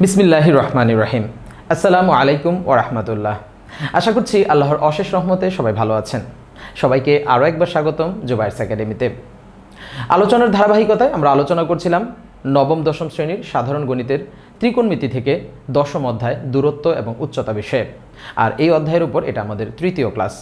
বিসমিল্লাহির রহমানির রহিম। আসসালামু আলাইকুম ওয়া রাহমাতুল্লাহ। আশা করছি আল্লাহর অশেষ রহমতে সবাই ভালো আছেন। সবাইকে আরও একবার স্বাগতম জুবায়েরস একাডেমিতে। আলোচনার ধারাবাহিকতায় আমরা আলোচনা করছিলাম নবম দশম শ্রেণীর সাধারণ গণিতের ত্রিকোণমিতি থেকে দশম অধ্যায় দূরত্ব এবং উচ্চতা বিষয়ে। আর এই অধ্যায়ের উপর এটা আমাদের তৃতীয় ক্লাস।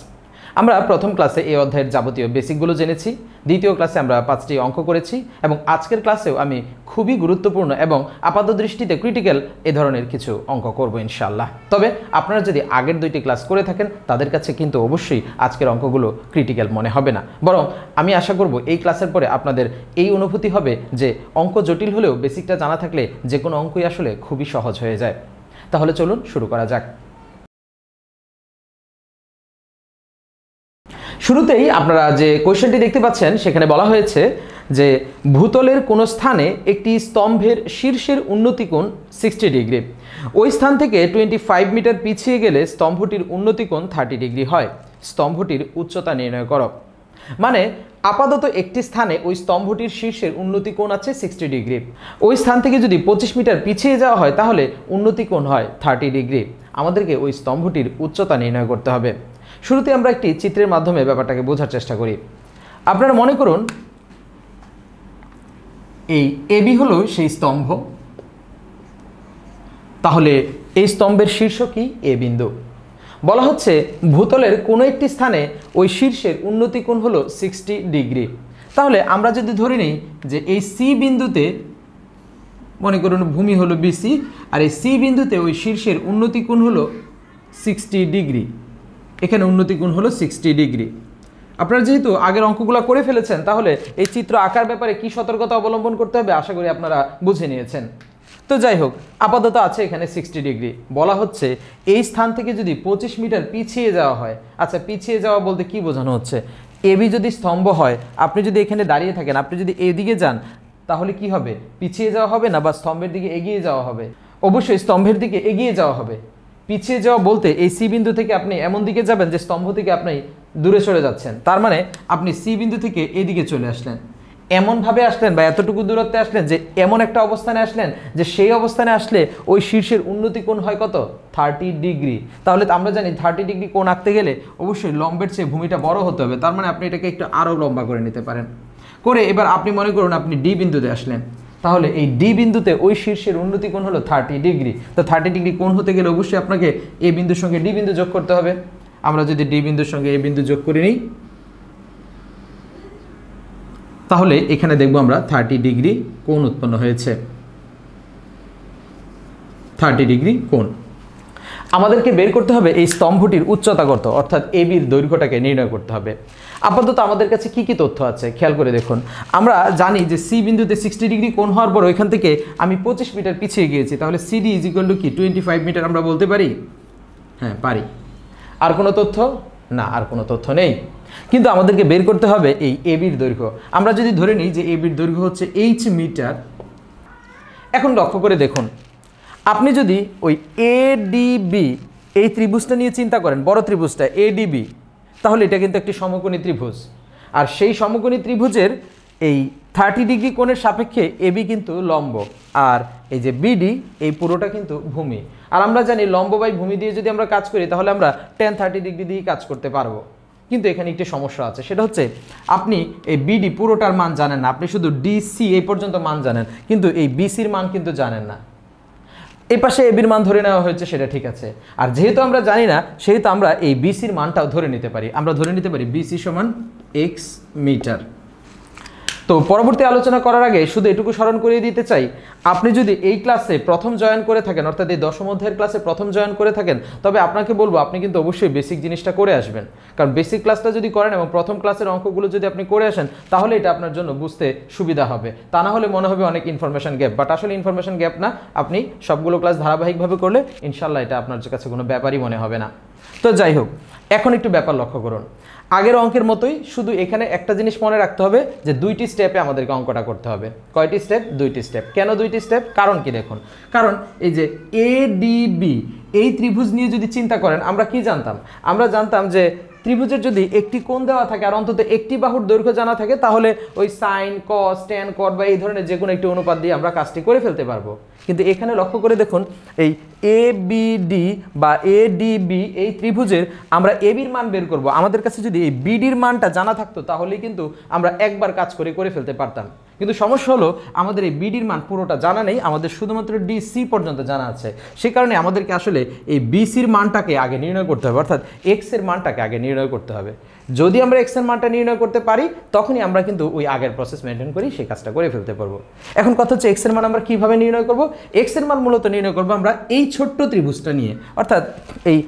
আমরা প্রথম ক্লাসে এই অধ্যায়ের যাবতীয় বেসিকগুলো জেনেছি, দ্বিতীয় ক্লাসে আমরা 5টি অঙ্ক করেছি এবং আজকের ক্লাসেও আমি খুবই গুরুত্বপূর্ণ এবং আপাতদৃষ্টিতে ক্রিটিক্যাল এ ধরনের কিছু অঙ্ক করব ইনশাআল্লাহ। তবে আপনারা যদি আগের 2টি ক্লাস করে থাকেন তাদের কাছে কিন্তু অবশ্যই আজকের অঙ্কগুলো ক্রিটিক্যাল মনে হবে না, বরং আমি আশা করব এই ক্লাসের পরে আপনাদের এই অনুভূতি হবে যে অঙ্ক জটিল হলেও বেসিকটা জানা থাকলে যে কোনো অঙ্কই আসলে খুবই সহজ হয়ে যায়। তাহলে চলুন শুরু করা যাক। শুরুতেই আপনারা যে কোয়েশ্চেনটি দেখতে পাচ্ছেন সেখানে বলা হয়েছে যে ভূতলের কোনো স্থানে একটি স্তম্ভের শীর্ষের উন্নতি কোণ 60 ডিগ্রি, ওই স্থান থেকে 25 মিটার পিছিয়ে গেলে স্তম্ভটির উন্নতি কোণ 30 ডিগ্রি হয়। স্তম্ভটির উচ্চতা নির্ণয় করো। মানে আপাতত একটি স্থানে ওই স্তম্ভটির শীর্ষের উন্নতি কোণ আছে 60 ডিগ্রি, ওই স্থান থেকে যদি 25 মিটার পিছিয়ে যাওয়া হয় তাহলে উন্নতি কোণ হয় 30 ডিগ্রি। আমাদেরকে ওই স্তম্ভটির উচ্চতা নির্ণয় করতে হবে। শুরুতে আমরা একটি চিত্রের মাধ্যমে ব্যাপারটাকে বোঝার চেষ্টা করি। আপনারা মনে করুন এই এবি হলো সেই স্তম্ভ, তাহলে এই স্তম্ভের শীর্ষ কি? এ বিন্দু। বলা হচ্ছে ভূতলের কোনো একটি স্থানে ওই শীর্ষের উন্নতি কোণ হলো 60 ডিগ্রি। তাহলে আমরা যদি ধরে নিই যে এই সি বিন্দুতে, মনে করুন ভূমি হলো বিসি, আর এই সি বিন্দুতে ওই শীর্ষের উন্নতি কোণ হলো 60 ডিগ্রি। এখানে উন্নতি কোণ হলো 60 ডিগ্রি। আপনারা যেহেতু আগের অঙ্কগুলো করে ফেলেছেন তাহলে এই চিত্র আঁকার ব্যাপারে কি সতর্কতা অবলম্বন করতে হবে আশা করি আপনারা বুঝে নিয়েছেন। তো যাই হোক, আপাতত আছে এখানে 60 ডিগ্রি। বলা হচ্ছে এই স্থান থেকে যদি 25 মিটার পিছিয়ে যাওয়া হয়, আচ্ছা পিছিয়ে যাওয়া বলতে কি বোঝানো হচ্ছে? এবি যদি স্তম্ভ হয়, আপনি যদি এখানে দাঁড়িয়ে থাকেন, আপনি যদি এদিকে যান তাহলে কি হবে? পিছিয়ে যাওয়া হবে না বা স্তম্ভের দিকে এগিয়ে যাওয়া হবে? অবশ্যই স্তম্ভের দিকে এগিয়ে যাওয়া হবে। পিছিয়ে যাওয়া বলতে এই সি বিন্দু থেকে আপনি এমন দিকে যাবেন যে স্তম্ভ থেকে আপনি দূরে সরে যাচ্ছেন, তার মানে আপনি সি বিন্দু থেকে এদিকে চলে আসলেন, এমনভাবে আসলেন বা এতটুকু দূরত্বে আসলেন যে এমন একটা অবস্থানে আসলেন যে সেই অবস্থানে আসলে ওই শীর্ষের উন্নতি কোণ হয় কত? 30 ডিগ্রি। তাহলে আমরা জানি 30 ডিগ্রি কোণ আঁকতে গেলে অবশ্যই লম্বের চেয়ে ভূমিটা বড় হতে হবে, তার মানে আপনি এটাকে একটু আরও লম্বা করে নিতে পারেন। করে এবার আপনি মনে করুন আপনি ডি বিন্দুতে আসলেন, তাহলে এই ডি বিন্দুতে ওই শীর্ষের উন্নতি কোণ হলো 30 ডিগ্রি। তো 30 ডিগ্রি কোণ হতে গেলে অবশ্যই আপনাকে এ বিন্দুর সঙ্গে ডি বিন্দু যোগ করতে হবে। আমরা যদি ডি বিন্দুর সঙ্গে এ বিন্দু যোগ করে নিই তাহলে এখানে দেখব আমরা 30 ডিগ্রি কোণ উৎপন্ন হয়েছে। 30 ডিগ্রি কোণ। আমাদেরকে বের করতে হবে এই স্তম্ভটির উচ্চতা কত, অর্থাৎ এবির দৈর্ঘ্যটাকে নির্ণয় করতে হবে। আপাতত আমাদের কাছে কি কি তথ্য আছে খেয়াল করে দেখুন। আমরা জানি যে সি বিন্দুতে 60 ডিগ্রি কোণ হওয়ার পর ওইখান থেকে আমি 25 মিটার পিছিয়ে গিয়েছি, তাহলে সিডি ইজ ইকুয়াল টু কি 25 মিটার আমরা বলতে পারি? হ্যাঁ পারি। আর কোনো তথ্য? না, আর কোনো তথ্য নেই। কিন্তু আমাদেরকে বের করতে হবে এই এবির দৈর্ঘ্য। আমরা যদি ধরে নিই যে এবির দৈর্ঘ্য হচ্ছে এইচ মিটার, এখন লক্ষ্য করে দেখুন, আপনি যদি ওই এডিবি এই ত্রিভুজটা নিয়ে চিন্তা করেন, বড় ত্রিভুজটা এডিবি, তাহলে এটা কিন্তু একটি সমকোণী ত্রিভুজ, আর সেই সমকোণী ত্রিভুজের এই 30 ডিগ্রি কোণের সাপেক্ষে এবি কিন্তু লম্ব, আর এই যে বিডি এই পুরোটা কিন্তু ভূমি। আর আমরা জানি লম্ব বাই ভূমি দিয়ে যদি আমরা কাজ করি তাহলে আমরা tan 30 ডিগ্রি দিয়ে কাজ করতে পারবো। কিন্তু এখানে একটি সমস্যা আছে, সেটা হচ্ছে আপনি এই বিডি পুরোটার মান জানেন না, আপনি শুধু ডিসি এই পর্যন্ত মান জানেন, কিন্তু এই বিসির মান কিন্তু জানেন না। এই পাশে এবির মান ধরে নেওয়া হয়েছে, সেটা ঠিক আছে। আর যেহেতু আমরা জানি না সেহেতু আমরা এই বিসির মানটাও ধরে নিতে পারি। আমরা ধরে নিতে পারি বিসি সমান এক্স মিটার। তো পরবর্তী আলোচনা করার আগে শুধু এটুকু স্মরণ করিয়ে দিতে চাই, আপনি যদি এই ক্লাসে প্রথম জয়েন করে থাকেন, অর্থাৎ এই দশম অধ্যায়ের ক্লাসে প্রথম জয়েন করে থাকেন, তবে আপনাকে বলবো আপনি কিন্তু অবশ্যই বেসিক জিনিসটা করে আসবেন। কারণ বেসিক ক্লাসটা যদি করেন এবং প্রথম ক্লাসের অঙ্কগুলো যদি আপনি করে আসেন তাহলে এটা আপনার জন্য বুঝতে সুবিধা হবে। তা না হলে মনে হবে অনেক ইনফরমেশন গ্যাপ, বাট আসলে ইনফরমেশন গ্যাপ না। আপনি সবগুলো ক্লাস ধারাবাহিকভাবে করলে ইনশাল্লাহ এটা আপনার কাছে কোনো ব্যাপারই মনে হবে না। তো যাই হোক, এখন একটু ব্যাপার লক্ষ্য করুন। আগের অঙ্কের মতোই শুধু এখানে একটা জিনিস মনে রাখতে হবে যে 2টি স্টেপে আমাদেরকে অঙ্কটা করতে হবে। কয়টি স্টেপ? 2টি স্টেপ। কেন 2টি স্টেপ? কারণ কি দেখুন, কারণ এই যে এডিবি এই ত্রিভুজ নিয়ে যদি চিন্তা করেন, আমরা কি জানতাম? আমরা জানতাম যে ত্রিভুজের যদি একটি কোণ দেওয়া থাকে আর অন্তত একটি বাহুর দৈর্ঘ্য জানা থাকে তাহলে ওই সাইন, কস, ট্যান, কট বা এই ধরনের যে কোনো একটি অনুপাত দিয়ে আমরা কাজটি করে ফেলতে পারবো। কিন্তু এখানে লক্ষ্য করে দেখুন এই এবিডি বা এডিবি এই ত্রিভুজের আমরা এবির মান বের করব। আমাদের কাছে যদি এই বিডির মানটা জানা থাকতো তাহলেই কিন্তু আমরা একবার কাজ করে ফেলতে পারতাম। কিন্তু সমস্যা হলো আমাদের এই বিডির মান পুরোটা জানা নেই, আমাদের শুধুমাত্র ডিসি পর্যন্ত জানা আছে। সে কারণে আমাদেরকে আসলে এই বিসির মানটাকে আগে নির্ণয় করতে হবে, অর্থাৎ এক্স এর মানটাকে আগে নির্ণয় করতে হবে। যদি আমরা এক্স এর মানটা নির্ণয় করতে পারি তখনই আমরা কিন্তু ওই আগের প্রসেস মেনটেন করি সেই কাজটা করে ফেলতে পারবো। এখন কথা হচ্ছে এক্স এর মান আমরা কিভাবে নির্ণয় করব? এক্স এর মান মূলত নির্ণয় করবো আমরা এই ছোট্ট ত্রিভুজটা নিয়ে, অর্থাৎ এই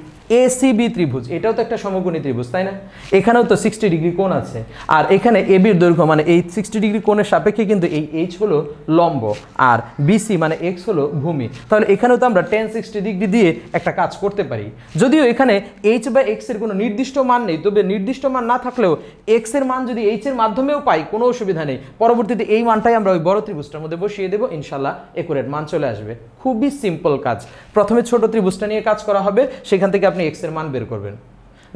এসিবি ত্রিভুজ। এটাও তো একটা সমকোণী ত্রিভুজ, তাই না? এখানেও তো 60 ডিগ্রি কোণ আছে, আর এখানে এবির দৈর্ঘ্য মানে এই 60 ডিগ্রি কোণের সাপেক্ষে কিন্তু এই এইচ হলো লম্ব আর বিসি মানে এক্স হলো ভূমি। তাহলে এখানেও তো আমরা tan 60 ডিগ্রি দিয়ে একটা কাজ করতে পারি। যদিও এখানে এইচ বা এক্স এর কোনো নির্দিষ্ট মান নেই, তবে নির্দিষ্ট মান না থাকলেও এক্স এর মান যদি এইচ এর মাধ্যমেও পাই কোনো অসুবিধা নেই। পরবর্তীতে এই মানটাই আমরা ওই বড় ত্রিভুজটার মধ্যে বসিয়ে দেবো, ইনশাল্লাহ একুরেট মান চলে আসবে। খুবই সিম্পল কাজ। প্রথমে ছোট ত্রিভুজটা নিয়ে কাজ করা হবে, সেখান থেকে আপনি এক্স এর মান বের করবেন,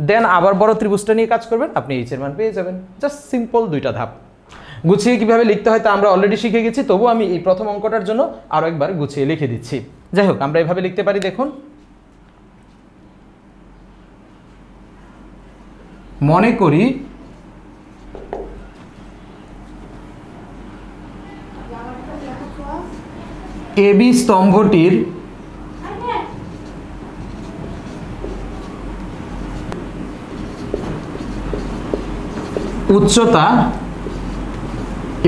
দেন আবার বড় ত্রিভুজটা নিয়ে কাজ করবেন, আপনি এইচ এর মান পেয়ে যাবেন। জাস্ট সিম্পল দুইটা ধাপ। গুছিয়ে কিভাবে লিখতে হয় তা আমরা অলরেডি শিখে গেছি, তবু আমি এই প্রথম অঙ্কটার জন্য আরো একবার গুছিয়ে লিখে দিচ্ছি। যাই হোক, আমরা এভাবে লিখতে পারি, দেখুন মনে করি এবি স্তম্ভটির উচ্চতা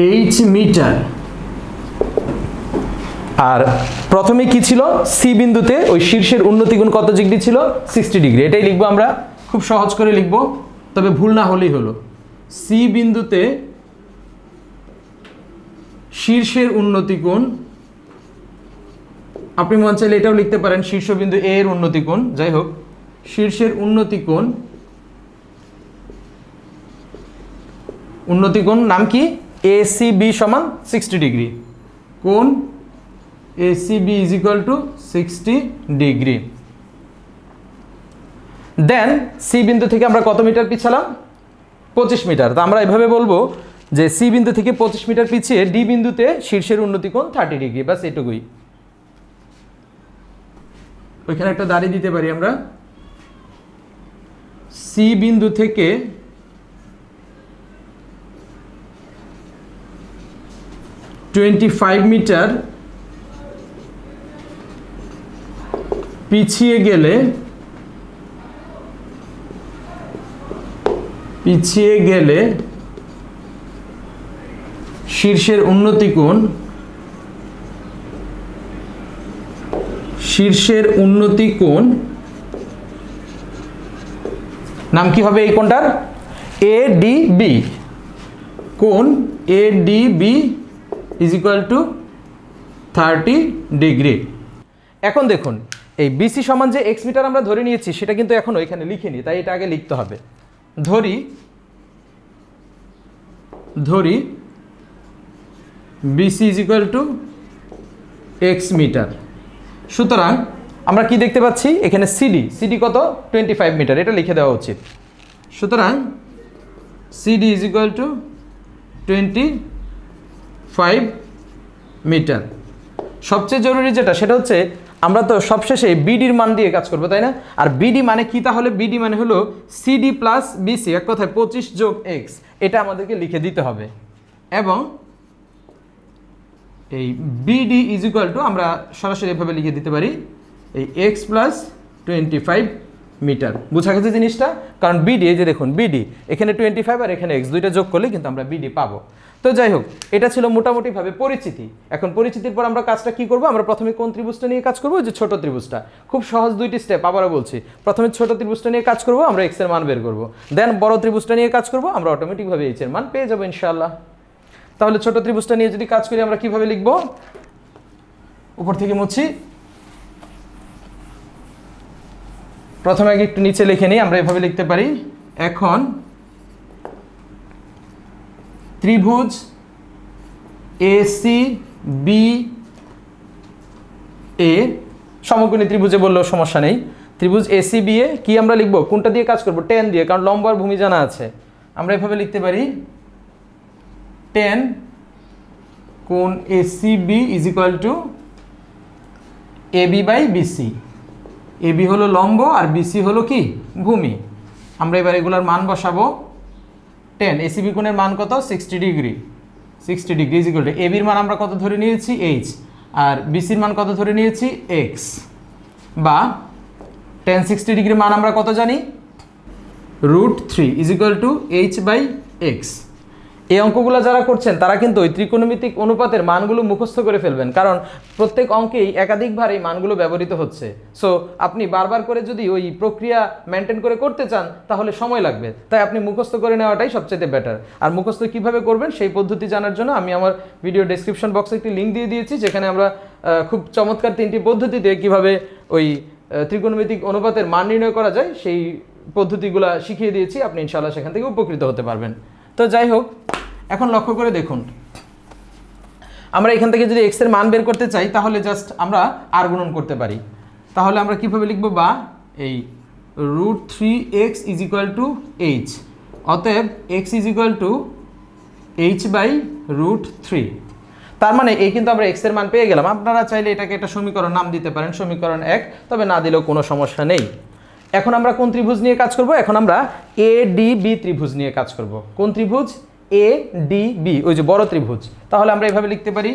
এইচ মিটার। আর প্রথমে কি ছিল? সি বিন্দুতে ওই শীর্ষের উন্নতি কোণ কত ডিগ্রি ছিল? 60 ডিগ্রি। এটাই লিখবো আমরা, খুব সহজ করে লিখবো, তবে ভুল না হলেই হলো। সি বিন্দুতে শীর্ষের উন্নতি কোণ, আপনি মন চাইলে এটাও লিখতে পারেন শীর্ষবিন্দু এ এর উন্নতি কোণ। যাই হোক, শীর্ষের উন্নতি কোণ নাম কি? এসিবি সমান 60 ডিগ্রি। কোণ ACB is equal to 60 degree. Then C বিন্দু থেকে আমরা কত মিটার পিছালাম? 25 মিটার। তো আমরা এভাবে বলবো যে সি বিন্দু থেকে 25 মিটার পিছিয়ে ডি বিন্দুতে শীর্ষের উন্নতি কোণ 30 ডিগ্রি। বাস এটুকুই। ওইখানে একটা দাড়ি দিতে পারি আমরা। সি বিন্দু থেকে $25 মিটার পিছিয়ে গেলে শীর্ষের উন্নতি কোণ নাম কি হবে এই কোণটার? এডিবি। কোণ ADB is equal two 30 degree. এখন দেখুন এই বিসি সমান যে এক্স মিটার আমরা ধরে নিয়েছি সেটা কিন্তু এখনো এখানে লিখিনি, তাই এটা আগে লিখতে হবে। ধরি BC is equal to x metre. সুতরাং আমরা কি দেখতে পাচ্ছি এখানে সিডি কত? 25 মিটার। এটা লিখে দেওয়া উচিত। সুতরাং CD is equal to 25 metre. সবচেয়ে জরুরি যেটা সেটা হচ্ছে আমরা তো সবশেষে বিডির মান দিয়ে কাজ করবো, তাই না? আর বিডি মানে কি? তাহলে বিডি মানে হলো সিডি প্লাস বিসি, এক কথায় 25 যোগ এক্স। এটা আমাদেরকে লিখে দিতে হবে। এবং এই বিডি ইজ ইকুয়াল টু আমরা সরাসরি এভাবে লিখে দিতে পারি এই এক্স প্লাস 25 মিটার। বোঝা গেছে জিনিসটা? কারণ বিডি, এই যে দেখুন বিডি এখানে 25 আর এখানে এক্স, দুইটা যোগ করলে কিন্তু আমরা বিডি পাবো। তো যাই হোক, এটা ছিল মোটামুটিভাবে পরিচিতি। এখন পরিচিতির পর আমরা কাজটা কি করব? আমরা প্রথমে কোন ত্রিভুজটা নিয়ে কাজ করব? যে ছোট ত্রিভুজটা। খুব সহজ দুইটি স্টেপ, আবারও বলছি। প্রথমে ছোট ত্রিভুজটা নিয়ে কাজ করব, আমরা এক্স এর মান বের করব। দেন বড় ত্রিভুজটা নিয়ে কাজ করব, আমরা অটোমেটিকভাবে এইচ এর মান পেয়ে যাবো ইনশাআল্লাহ। তাহলে ছোট ত্রিভুজটা নিয়ে যদি কাজ করি আমরা কিভাবে লিখব? উপর থেকে মুছি। প্রথমে আগে একটু নিচে লিখে নিই। আমরা এভাবে লিখতে পারি, এখন ত্রিভুজ এসি বি এ, সমকোণী ত্রিভুজে বললেও সমস্যা নেই। ত্রিভুজ এসি বি এ কি আমরা লিখবো? কোনটা দিয়ে কাজ করব? tan দিয়ে, কারণ লম্ব আর ভূমি জানা আছে। আমরা এভাবে লিখতে পারি tan কোণ AC B is equal to AB by BC. AB হলো লম্ব আর বিসি হলো কি ভূমি। আমরা এবার এগুলোর মান বসাবো। 10 এসিবি কোণের মান কত 60 degree. 60 degree is equal to এবির মান আমরা কত ধরে নিয়েছি এইচ, আর বিসির মান কত ধরে নিয়েছি এক্স, বা tan 60 ডিগ্রি মান আমরা কত জানি √3 is equal to h by x. এই অঙ্কগুলো যারা করছেন তারা কিন্তু ওই ত্রিকোণমিতিক অনুপাতের মানগুলো মুখস্থ করে ফেলবেন, কারণ প্রত্যেক অঙ্কেই একাধিকবার এই মানগুলো ব্যবহৃত হচ্ছে। সো আপনি বারবার করে যদি ওই প্রক্রিয়া মেনটেন করে করতে চান তাহলে সময় লাগবে, তাই আপনি মুখস্থ করে নেওয়াটাই সবচেয়ে বেটার। আর মুখস্থ কিভাবে করবেন সেই পদ্ধতি জানার জন্য আমি আমার ভিডিও ডেসক্রিপশন বক্সে একটি লিঙ্ক দিয়ে দিয়েছি, যেখানে আমরা খুব চমৎকার 3টি পদ্ধতিতে কিভাবে ওই ত্রিকোণমিতিক অনুপাতের মান নির্ণয় করা যায় সেই পদ্ধতিগুলো শিখিয়ে দিয়েছি। আপনি ইনশাআল্লাহ সেখান থেকে উপকৃত হতে পারবেন। তো যাই হোক, এখন লক্ষ্য করে দেখুন, আমরা এখান থেকে যদি এক্স এর মান বের করতে চাই তাহলে জাস্ট আমরা আর গুণন করতে পারি। তাহলে আমরা কিভাবে লিখব, বা এই √3x is equal to h, অতএব x is equal to h by √3। তার মানে এই কিন্তু আমরা x এর মান পেয়ে গেলাম। আপনারা চাইলে এটাকে একটা সমীকরণ নাম দিতে পারেন, সমীকরণ 1, তবে না দিলেও কোনো সমস্যা নেই। এখন আমরা কোন ত্রিভুজ নিয়ে কাজ করব? এখন আমরা ADB ত্রিভুজ নিয়ে কাজ করব। কোন ত্রিভুজ? ADB, ওই যে বড় ত্রিভুজ। তাহলে আমরা এভাবে লিখতে পারি,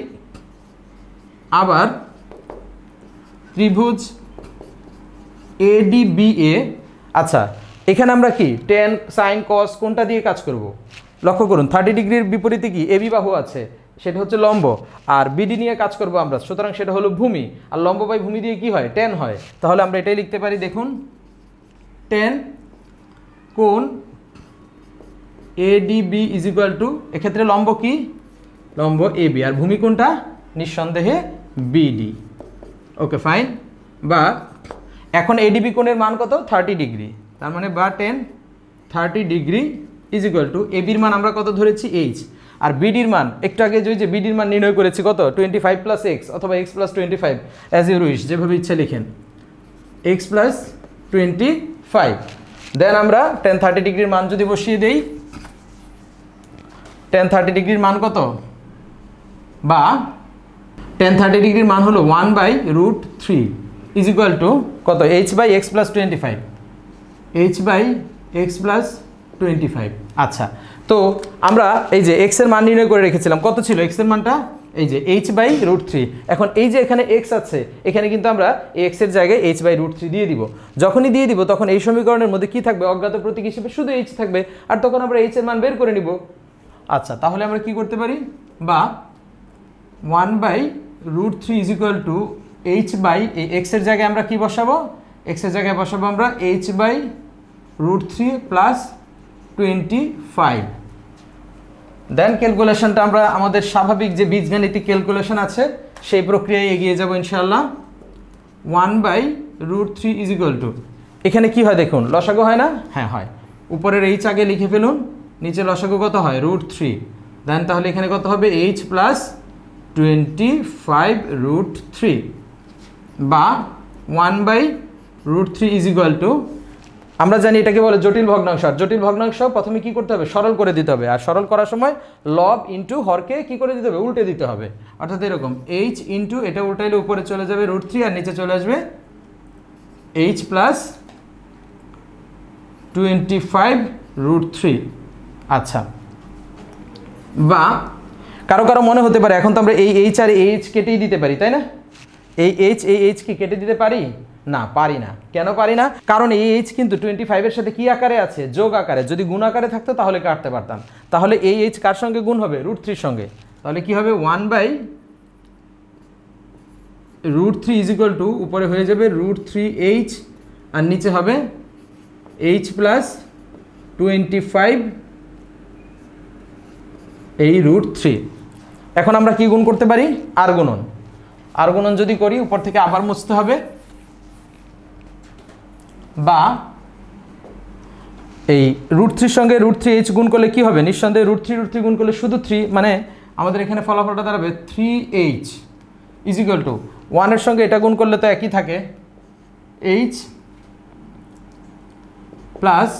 আবার ত্রিভুজ ADBA। আচ্ছা, এখানে আমরা কি tan sin cos কোনটা দিয়ে কাজ করব? লক্ষ্য করুন 30 ডিগ্রির বিপরীতে কি AB বাহু আছে, সেটা হচ্ছে লম্ব, আর BD নিয়ে কাজ করব আমরা, সুতরাং সেটা হলো ভূমি। আর লম্ব বাই ভূমি দিয়ে কি হয়? tan হয়। তাহলে আমরা এটাই লিখতে পারি, দেখুন tan কোণ ADB ইজ ইকুয়াল টু, এক্ষেত্রে লম্ব কি? লম্ব AB, আর ভূমি কোনটা? নিঃসন্দেহে BD। Okay fine. বা এখন ADB কোণের মান কত? 30 ডিগ্রি। তার মানে বা tan 30 degree is equal to এবির মান আমরা কত ধরেছি? এইচ, আর বিডির মান একটু আগে যে বিডির মান নির্ণয় করেছি কত? 25 প্লাস এক্স, অথবা x plus 25, as you wish, যেভাবে ইচ্ছে লিখেন, এক্স প্লাস 25। দেন আমরা tan 30 ডিগ্রির মান যদি বসিয়ে দেই, tan 30 ডিগ্রির মান কত? বা tan 30 ডিগ্রির মান হলো 1/√3 ইজ ইকুয়াল টু কত? H by x plus 25, h by x plus 25। আচ্ছা, তো আমরা এই যে এক্স এর মান নির্ণয় করে রেখেছিলাম, কত ছিল এক্স এর মানটা? এই যে h/√3। এখন এই যে এখানে এক্স আছে, এখানে কিন্তু আমরা এক্স এর জায়গায় h/√3 দিয়ে দিব। যখনই দিয়ে দিব তখন এই সমীকরণের মধ্যে কি থাকবে? অজ্ঞাত প্রতীক হিসেবে শুধু h থাকবে, আর তখন আমরা h এর মান বের করে নিব। আচ্ছা, তাহলে আমরা কি করতে পারি? বা 1/√3 is equal to h by, এই এক্স এর জায়গায় আমরা কি বসাবো? এক্স এর জায়গায় বসাবো আমরা h/√3 প্লাস 25। দেন ক্যালকুলেশনটা আমরা আমাদের স্বাভাবিক যে বীজগাণিতিক ক্যালকুলেশন আছে সেই প্রক্রিয়ায় এগিয়ে যাব ইনশাআল্লাহ। 1/√3 ইজ ইকুয়াল টু, এখানে কি হয় দেখুন, লসাগু হয় না? হ্যাঁ হয়। উপরের এইচ আগে লিখে ফেলুন, নিচে লসাগু কত হয়? √3। দেন তাহলে এখানে কত হবে? এইচ প্লাস 25√3, বা 1/√3 ইজ ইকুয়াল টু, আমরা জানি এটাকে বলে জটিল ভগ্নাংশ। আর জটিল ভগ্নাংশ প্রথমে কি করতে হবে? সরল করে দিতে হবে। আর সরল করার সময় লব ইন্টু হরকে কি করে দিতে হবে? উল্টে দিতে হবে। অর্থাৎ এরকম এইচ ইন্টু, এটা উল্টাইলে উপরে চলে যাবে √3 আর নিচে চলে আসবে এইচ প্লাস 25√3। আচ্ছা, বা কারো কারো মনে হতে পারে এখন তো আমরা এই এইচ আর এইচ কেটেই দিতে পারি, তাই না? এই এইচ কি কেটে দিতে পারি? না, পারি না। কেন পারি না? কারণ এই এইচ কিন্তু 25-এর সাথে কি আকারে আছে? যোগ আকারে। যদি গুণ আকারে থাকতো তাহলে কাটতে পারতাম। তাহলে এই এইচ কার সঙ্গে গুণ হবে? √3 সঙ্গে। তাহলে কি হবে? 1/√3 ইজ ইকুয়াল টু, উপরে হয়ে যাবে √3h, আর নিচে হবে h প্লাস 25 এই √3। এখন আমরা কি গুণ করতে পারি? আর গুণন। আর গুণন যদি করি, উপর থেকে আবার মুছতে হবে, বা এই √3 সঙ্গে √3h গুণ করলে কি হবে? নিঃসন্দেহে √3 গুণ করলে শুধু 3, মানে আমাদের এখানে ফলাফলটা দাঁড়াবে 3h ইজ ইকুয়াল টু 1 এর সঙ্গে এটা গুণ করলে তো একই থাকে, h প্লাস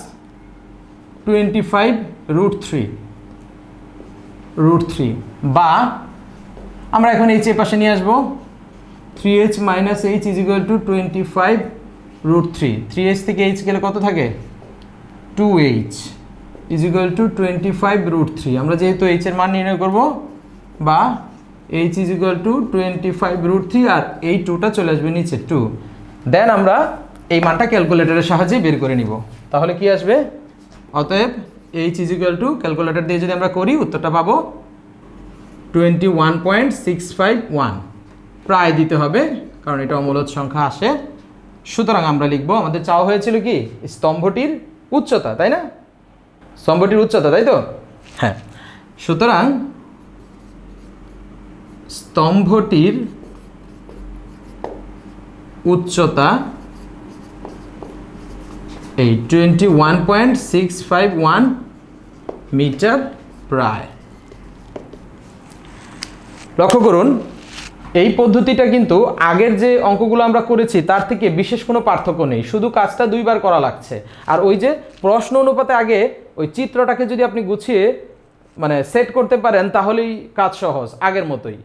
25√3, বা আমরা এখন h এর পাশে নিয়ে আসবো, 3h minus H is equal two 25√3। 3h থেকে h গেলে কত থাকে 2h ইজ ইকুয়াল টু 25√3। আমরা যেহেতু h এর মান নির্ণয় করব বা h ইজ ইকুয়াল টু 25√3 আর এই 2টা চলে আসবে নিচে 2, দেন আমরা এই মানটা ক্যালকুলেটরের সাহায্যে বের করে নিব। তাহলে কি আসবে, অতএব h is equal two calculator দিয়ে যদি আমরা করি উত্তরটা পাবো 21.651। প্রায় দিতে হবে কারণ এটা অমূলদ সংখ্যা আসে। সুতরাং আমরা লিখব, আমাদের চাওয়া হয়েছিল কি স্তম্ভটির উচ্চতা, তাই না, স্তম্ভটির উচ্চতা, তাই তো, হ্যাঁ। সুতরাং স্তম্ভটির উচ্চতা এই 21.651 মিটার প্রায়। লক্ষ্য করুন এই পদ্ধতিটা কিন্তু আগের যে অঙ্কগুলো আমরা করেছি তার থেকে বিশেষ কোনো পার্থক্য নেই, শুধু কাজটা দুইবার করা লাগছে। আর ওই যে প্রশ্ন অনুপাতে আগে ওই চিত্রটাকে যদি আপনি গুছিয়ে মানে সেট করতে পারেন তাহলেই কাজ সহজ, আগের মতোই।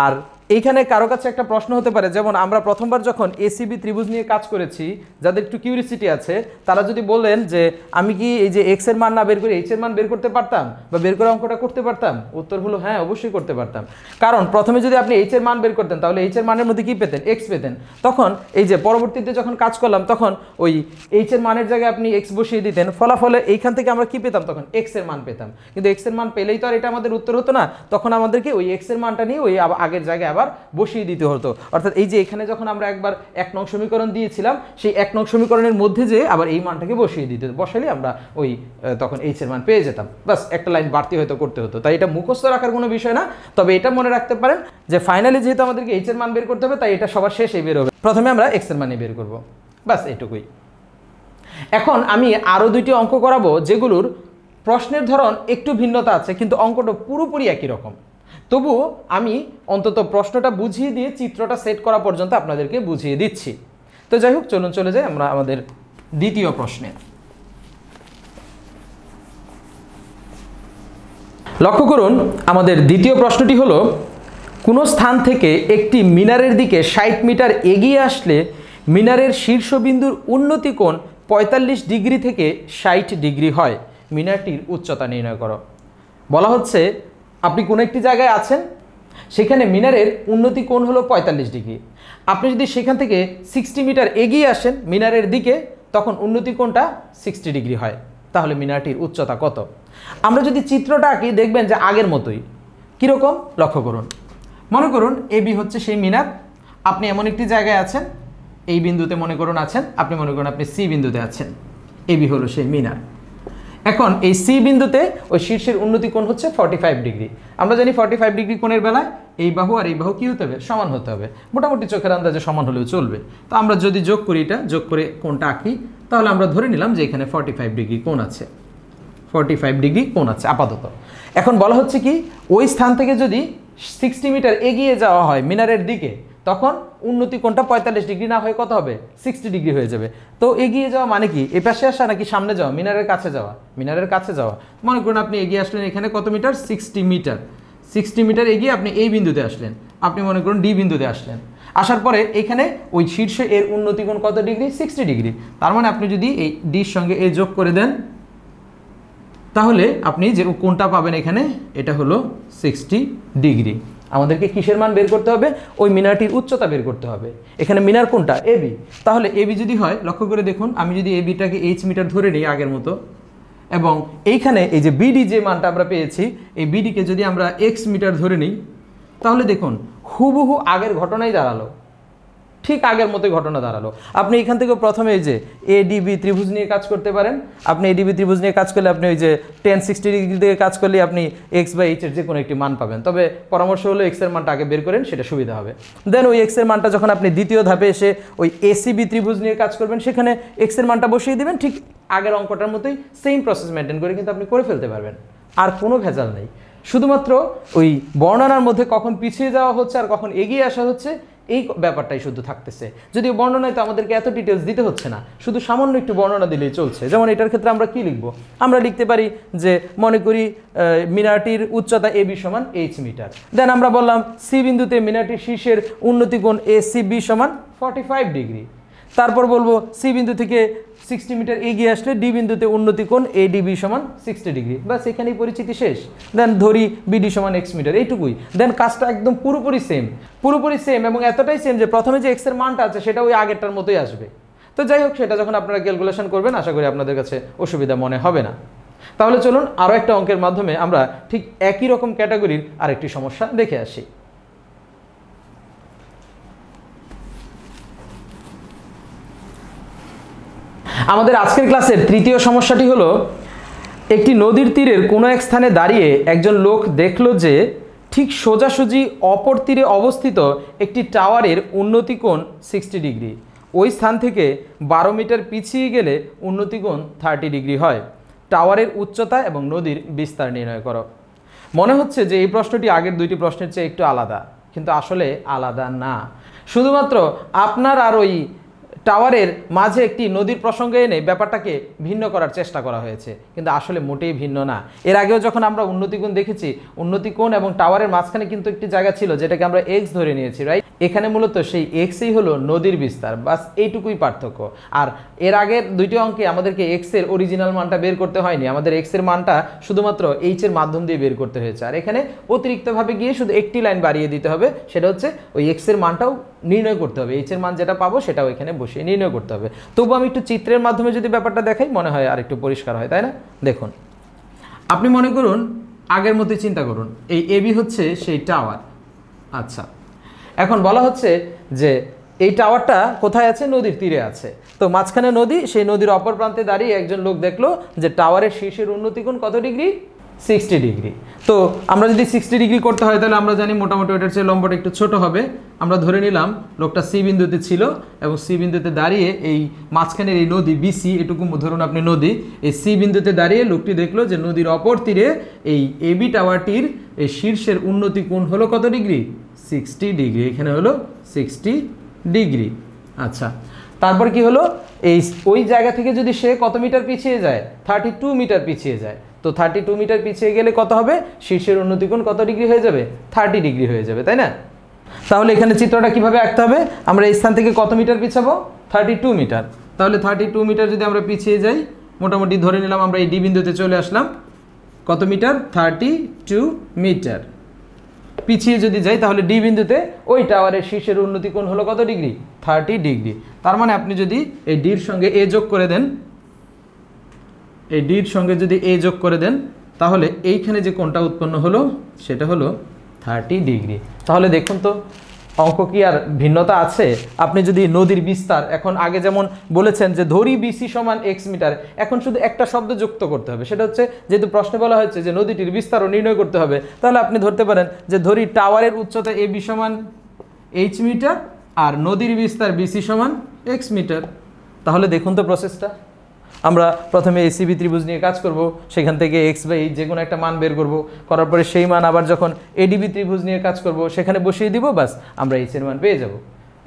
আর এইখানে কারো কাছে একটা প্রশ্ন হতে পারে, যেমন আমরা প্রথমবার যখন এসিবি ত্রিভুজ নিয়ে কাজ করেছি, যাদের একটু কিউরিসিটি আছে তারা যদি বলেন যে আমি কি এই যে এক্স এর মান না বের করে এইচ এর মান বের করতে পারতাম বা বের করে অঙ্কটা করতে পারতাম, উত্তর হলো হ্যাঁ, অবশ্যই করতে পারতাম। কারণ প্রথমে যদি আপনি এইচ এর মান বের করতেন তাহলে এইচ এর মানের মধ্যে কি পেতেন, এক্স পেতেন। তখন এই যে পরবর্তীতে যখন কাজ করলাম তখন ওই এইচ এর মানের জায়গায় আপনি এক্স বসিয়ে দিতেন, ফলাফলে এইখান থেকে আমরা কি পেতাম, তখন এক্স এর মান পেতাম। কিন্তু এক্স এর মান পেলেই তো আর এটা আমাদের উত্তর হতো না, তখন আমাদেরকে ওই এক্স এর মানটা নিয়ে ওই আগের জায়গায় আবার বসিয়ে দিতে হতো। অর্থাৎ এই যে এখানে যখন আমরা একবার 1 নং সমীকরণ দিয়েছিলাম সেই 1 নং সমীকরণের মধ্যে যে আবার এই মানটাকে বসিয়ে দিতে বসালে আমরা ওই তখন এইচ এর মান পেয়ে যেতাম, বাস একটা লাইন বাড়তি হয়তো করতে হতো। তাই এটা মুখস্থ রাখার কোনো বিষয় না, তবে এটা মনে রাখতে পারেন যে ফাইনালি যেহেতু আমাদেরকে এইচ এর মান বের করতে হবে তাই এটা সবার শেষে বের হবে, প্রথমে আমরা এক্স এর মানই বের করব, বাস এইটুকুই। এখন আমি আরও 2টি অঙ্ক করাবো যেগুলোর প্রশ্নের ধরন একটু ভিন্নতা আছে কিন্তু অঙ্কটা পুরোপুরি একই রকম। তবুও আমি অন্তত প্রশ্নটা বুঝিয়ে দিয়ে চিত্রটা সেট করা পর্যন্ত আপনাদেরকে বুঝিয়ে দিচ্ছি। তো যাই হোক, চলুন চলে যাই আমরা আমাদের দ্বিতীয় প্রশ্নে। লক্ষ্য করুন আমাদের দ্বিতীয় প্রশ্নটি হলো, কোনো স্থান থেকে একটি মিনারের দিকে 60 মিটার এগিয়ে আসলে মিনারের শীর্ষবিন্দুর উন্নতি কোণ 45 ডিগ্রি থেকে 60 ডিগ্রি হয়, মিনারটির উচ্চতা নির্ণয় করো। বলা হচ্ছে আপনি কোনো একটি জায়গায় আছেন, সেখানে মিনারের উন্নতি কোণ হলো 45 ডিগ্রি। আপনি যদি সেখান থেকে 60 মিটার এগিয়ে আসেন মিনারের দিকে, তখন উন্নতি কোণটা 60 ডিগ্রি হয়, তাহলে মিনারটির উচ্চতা কত? আমরা যদি চিত্রটা আঁকি দেখবেন যে আগের মতোই। কীরকম লক্ষ্য করুন, মনে করুন এবি হচ্ছে সেই মিনার, আপনি এমন একটি জায়গায় আছেন, এই বিন্দুতে মনে করুন আছেন, আপনি মনে করুন আপনি সি বিন্দুতে আছেন, এবি হলো সেই মিনার। এখন এই সি বিন্দুতে ওই শীর্ষের উন্নতি কোণ হচ্ছে 45 ডিগ্রি। আমরা জানি 45 ডিগ্রি কোণের বেলায় এই বাহু আর এই বাহু কী হতে হবে, সমান হতে হবে, মোটামুটি চোখের আন্দাজে সমান হলেও চলবে। তো আমরা যদি যোগ করি, এটা যোগ করে কোণটা আঁকি, তাহলে আমরা ধরে নিলাম যে এখানে 45 ডিগ্রি কোণ আছে, 45 ডিগ্রি কোণ আছে আপাতত। এখন বলা হচ্ছে কি, ওই স্থান থেকে যদি 60 মিটার এগিয়ে যাওয়া হয় মিনারের দিকে, তখন উন্নতি কোণটা 45 ডিগ্রি না হয়ে কত হবে, 60 ডিগ্রি হয়ে যাবে। তো এগিয়ে যাওয়া মানে কি, এ পাশে আসা নাকি সামনে যাওয়া, মিনারের কাছে যাওয়া, মিনারের কাছে যাওয়া। মনে করুন আপনি এগিয়ে আসলেন এখানে কত মিটার, 60 মিটার, 60 মিটার এগিয়ে আপনি এই বিন্দুতে আসলেন, আপনি মনে করুন ডি বিন্দুতে আসলেন, আসার পরে এখানে ওই শীর্ষে এর উন্নতি কোণ কত ডিগ্রি, 60 ডিগ্রি। তার মানে আপনি যদি এই ডির সঙ্গে এ যোগ করে দেন, তাহলে আপনি যে কোণটা পাবেন এখানে, এটা হলো 60 ডিগ্রি। আমাদেরকে কিসের মান বের করতে হবে, ওই মিনারটির উচ্চতা বের করতে হবে। এখানে মিনার কোনটা, এবি, তাহলে এবি যদি হয়, লক্ষ্য করে দেখুন, আমি যদি এবিটাকে এইচ মিটার ধরে নিই আগের মতো, এবং এইখানে এই যে বিডি যে মানটা আমরা পেয়েছি, এই বিডিকে যদি আমরা এক্স মিটার ধরে নিই, তাহলে দেখুন হুবহু আগের ঘটনাই দাঁড়ালো, ঠিক আগের মতোই ঘটনা দাঁড়ালো। আপনি এখান থেকে প্রথমে এই যে এডিবি ত্রিভুজ নিয়ে কাজ করতে পারেন। আপনি এডিবি ত্রিভুজ নিয়ে কাজ করলে আপনি ওই যে 1060 ডিগ্রি থেকে কাজ করলে আপনি এক্স বাই এইচ এর যে কোনো একটি মান পাবেন। তবে পরামর্শ হলো এক্স এর মানটা আগে বের করেন, সেটা সুবিধা হবে। দেন ওই এক্স এর মানটা যখন আপনি দ্বিতীয় ধাপে এসে ওই এসিবি ত্রিভুজ নিয়ে কাজ করবেন, সেখানে এক্স এর মানটা বসিয়ে দেবেন, ঠিক আগের অঙ্কটার মতোই সেম প্রসেস মেনটেন করে কিন্তু আপনি করে ফেলতে পারবেন, আর কোনো ভেজাল নেই। শুধুমাত্র ওই বর্ণনার মধ্যে কখন পিছিয়ে যাওয়া হচ্ছে আর কখন এগিয়ে আসা হচ্ছে, এই ব্যাপারটাই শুধু থাকতেছে। যদিও বর্ণনায় তো আমাদেরকে এত ডিটেলস দিতে হচ্ছে না, শুধু সামান্য একটু বর্ণনা দিলেই চলছে। যেমন এটার ক্ষেত্রে আমরা কি লিখব, আমরা লিখতে পারি যে মনে করি মিনারটির উচ্চতা AB সমান H মিটার। দেন আমরা বললাম সি বিন্দুতে মিনারটির শীর্ষের উন্নতি কোণ ACB সমান 45 ডিগ্রি। তারপর বলবো সি বিন্দু থেকে 60 মিটার এগিয়ে আসলে ডি বিন্দুতে উন্নতি কোণ ADB সমান 60 ডিগ্রি। বাস এখানেই পরিচিতি শেষ। দেন ধরি BD সমান X মিটার, এইটুকুই। দেন কাজটা একদম পুরোপুরি সেম এবং এতটাই সেম যে প্রথমে যে X এর মানটা আছে সেটা ওই আগেরটার মতোই আসবে। তো যাই হোক, সেটা যখন আপনারা ক্যালকুলেশন করবেন আশা করি আপনাদের কাছে অসুবিধা মনে হবে না। তাহলে চলুন আরও একটা অঙ্কের মাধ্যমে আমরা ঠিক একই রকম ক্যাটাগরির আরেকটি সমস্যা দেখে আসি। আমাদের আজকের ক্লাসের তৃতীয় সমস্যাটি হলো, একটি নদীর তীরের কোনো এক স্থানে দাঁড়িয়ে একজন লোক দেখলো যে ঠিক সোজাসুজি অপর তীরে অবস্থিত একটি টাওয়ারের উন্নতি কোণ 60 ডিগ্রি। ওই স্থান থেকে 12 মিটার পিছিয়ে গেলে উন্নতি কোণ 30 ডিগ্রি হয়। টাওয়ারের উচ্চতা এবং নদীর বিস্তার নির্ণয় করো। মনে হচ্ছে যে এই প্রশ্নটি আগের দুইটি প্রশ্নের চেয়ে একটু আলাদা, কিন্তু আসলে আলাদা না। শুধুমাত্র আপনার আর ওই টাওয়ারের মাঝে একটি নদীর প্রসঙ্গে এনে ব্যাপারটাকে ভিন্ন করার চেষ্টা করা হয়েছে, কিন্তু আসলে মোটেই ভিন্ন না। এর আগেও যখন আমরা উন্নতি কোণ দেখেছি, উন্নতি কোণ এবং টাওয়ারের মাঝখানে কিন্তু একটি জায়গা ছিল যেটাকে আমরা এক্স ধরে নিয়েছি, রাইট? এখানে মূলত সেই এক্সই হলো নদীর বিস্তার, বাস এইটুকুই পার্থক্য। আর এর আগের দুইটি অঙ্কে আমাদেরকে এক্স এর অরিজিনাল মানটা বের করতে হয়নি, আমাদের এক্স এর মানটা শুধুমাত্র এইচ এর মাধ্যম দিয়ে বের করতে হয়েছে। আর এখানে অতিরিক্তভাবে গিয়ে শুধু একটি লাইন বাড়িয়ে দিতে হবে, সেটা হচ্ছে ওই এক্স এর মানটাও নির্ণয় করতে হবে, এইচ এর মান যেটা পাবো সেটাও এখানে বসিয়ে নির্ণয় করতে হবে। তবু আমি একটু চিত্রের মাধ্যমে যদি ব্যাপারটা দেখাই মনে হয় আর একটু পরিষ্কার হয়, তাই না? দেখুন, আপনি মনে করুন আগের মতোই চিন্তা করুন, এই এবি হচ্ছে সেই টাওয়ার। আচ্ছা, এখন বলা হচ্ছে যে এই টাওয়ারটা কোথায় আছে? নদীর তীরে আছে। তো মাঝখানে নদী, সেই নদীর অপর প্রান্তে দাঁড়িয়ে একজন লোক দেখলো যে টাওয়ারের শীর্ষের উন্নতি কোণ কত ডিগ্রি? 60 ডিগ্রি। তো আমরা যদি 60 ডিগ্রি করতে হয় তাহলে আমরা জানি মোটামুটি ওটার চেয়ে লম্বাটা একটু ছোট হবে। আমরা ধরে নিলাম লোকটা সি বিন্দুতে ছিল এবং সি বিন্দুতে দাঁড়িয়ে এই মাঝখানের এই নদী বিসি, এটুকু ধরুন আপনি নদী, এই সি বিন্দুতে দাঁড়িয়ে লোকটি দেখলো যে নদীর অপর তীরে এই এবি টাওয়ারটির এই শীর্ষের উন্নতি কোণ হলো কত ডিগ্রি? 60 ডিগ্রি। এখানে হলো 60 ডিগ্রি। আচ্ছা, তারপর কি হলো? এই ওই জায়গা থেকে যদি সে কত মিটার পিছিয়ে যায়? 32 মিটার পিছিয়ে যায়। তো 32 মিটার পিছিয়ে গেলে কত হবে? শীর্ষের উন্নতি কোণ কত ডিগ্রি হয়ে যাবে? 30 ডিগ্রি হয়ে যাবে, তাই না? তাহলে এখানে চিত্রটা কিভাবে আঁকতে হবে? আমরা এই স্থান থেকে কত মিটার পিছাবো? 32 মিটার। তাহলে 32 মিটার যদি আমরা পিছিয়ে যাই, মোটামুটি ধরে নিলাম আমরা এই ডি বিন্দুতে চলে আসলাম। কত মিটার? 32 মিটার পিছিয়ে যদি যাই তাহলে ডি বিন্দুতে ওই টাওয়ারের শীর্ষের উন্নতি কোণ হলো কত ডিগ্রি? 30 ডিগ্রি। তার মানে আপনি যদি এই ডির সঙ্গে এ যোগ করে দেন, এই ডির সঙ্গে যদি এ যোগ করে দেন, তাহলে এইখানে যে কোণটা উৎপন্ন হলো সেটা হলো 30 ডিগ্রি। তাহলে দেখুন তো অঙ্ক কি আর ভিন্নতা আছে? আপনি যদি নদীর বিস্তার, এখন আগে যেমন বলেছেন যে ধরি বিসি সমান এক্স মিটার, এখন শুধু একটা শব্দ যুক্ত করতে হবে, সেটা হচ্ছে যেহেতু প্রশ্নে বলা হয়েছে যে নদীটির বিস্তারও নির্ণয় করতে হবে, তাহলে আপনি ধরতে পারেন যে ধরি টাওয়ারের উচ্চতা এবি সমান এইচ মিটার আর নদীর বিস্তার বিসি সমান এক্স মিটার। তাহলে দেখুন তো প্রসেসটা, আমরা প্রথমে এসিবি ত্রিভুজ নিয়ে কাজ করব, সেখান থেকে এক্স বাই যে কোনো একটা মান বের করব, করার পরে সেই মান আবার যখন এডিবি ত্রিভুজ নিয়ে কাজ করব সেখানে বসিয়ে দিব, বাস আমরা এইচ এর মান পেয়ে যাব।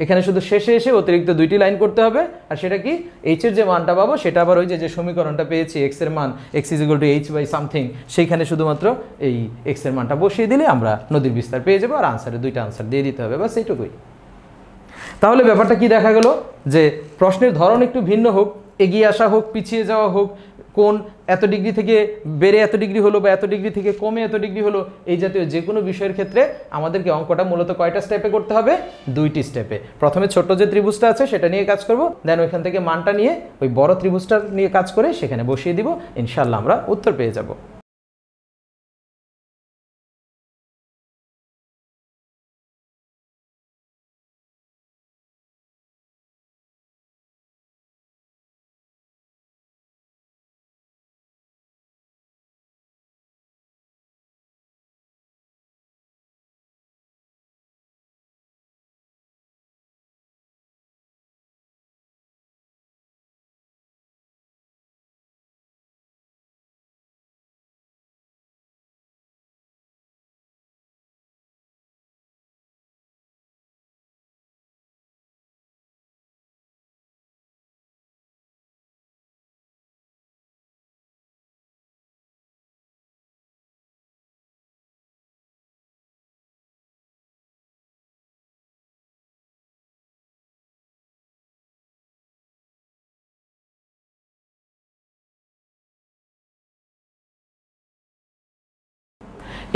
এখানে শুধু শেষে এসে অতিরিক্ত দুইটি লাইন করতে হবে, আর সেটা কি? এইচ এর যে মানটা পাবো সেটা আবার ওই যে সমীকরণটা পেয়েছি এক্স এর মান x is equal to h by something, সেইখানে শুধুমাত্র এই এক্স এর মানটা বসিয়ে দিলে আমরা নদীর বিস্তার পেয়ে যাবো, আর আনসারে দুইটা আনসার দিয়ে দিতে হবে, বাস এইটুকুই। তাহলে ব্যাপারটা কি দেখা গেল যে প্রশ্নের ধরন একটু ভিন্ন হোক, এগিয়ে আসা হোক, পিছিয়ে যাওয়া হোক, কোন এত ডিগ্রি থেকে বেড়ে এত ডিগ্রি হলো বা এত ডিগ্রি থেকে কমে এত ডিগ্রি হলো, এই জাতীয় যে কোনো বিষয়ের ক্ষেত্রে আমাদেরকে অঙ্কটা মূলত কয়টা স্টেপে করতে হবে? 2টি স্টেপে। প্রথমে ছোট্ট যে ত্রিভুজটা আছে সেটা নিয়ে কাজ করব, দেন ওইখান থেকে মানটা নিয়ে ওই বড় ত্রিভুজটা নিয়ে কাজ করে সেখানে বসিয়ে দিব, ইনশাআল্লাহ আমরা উত্তর পেয়ে যাব।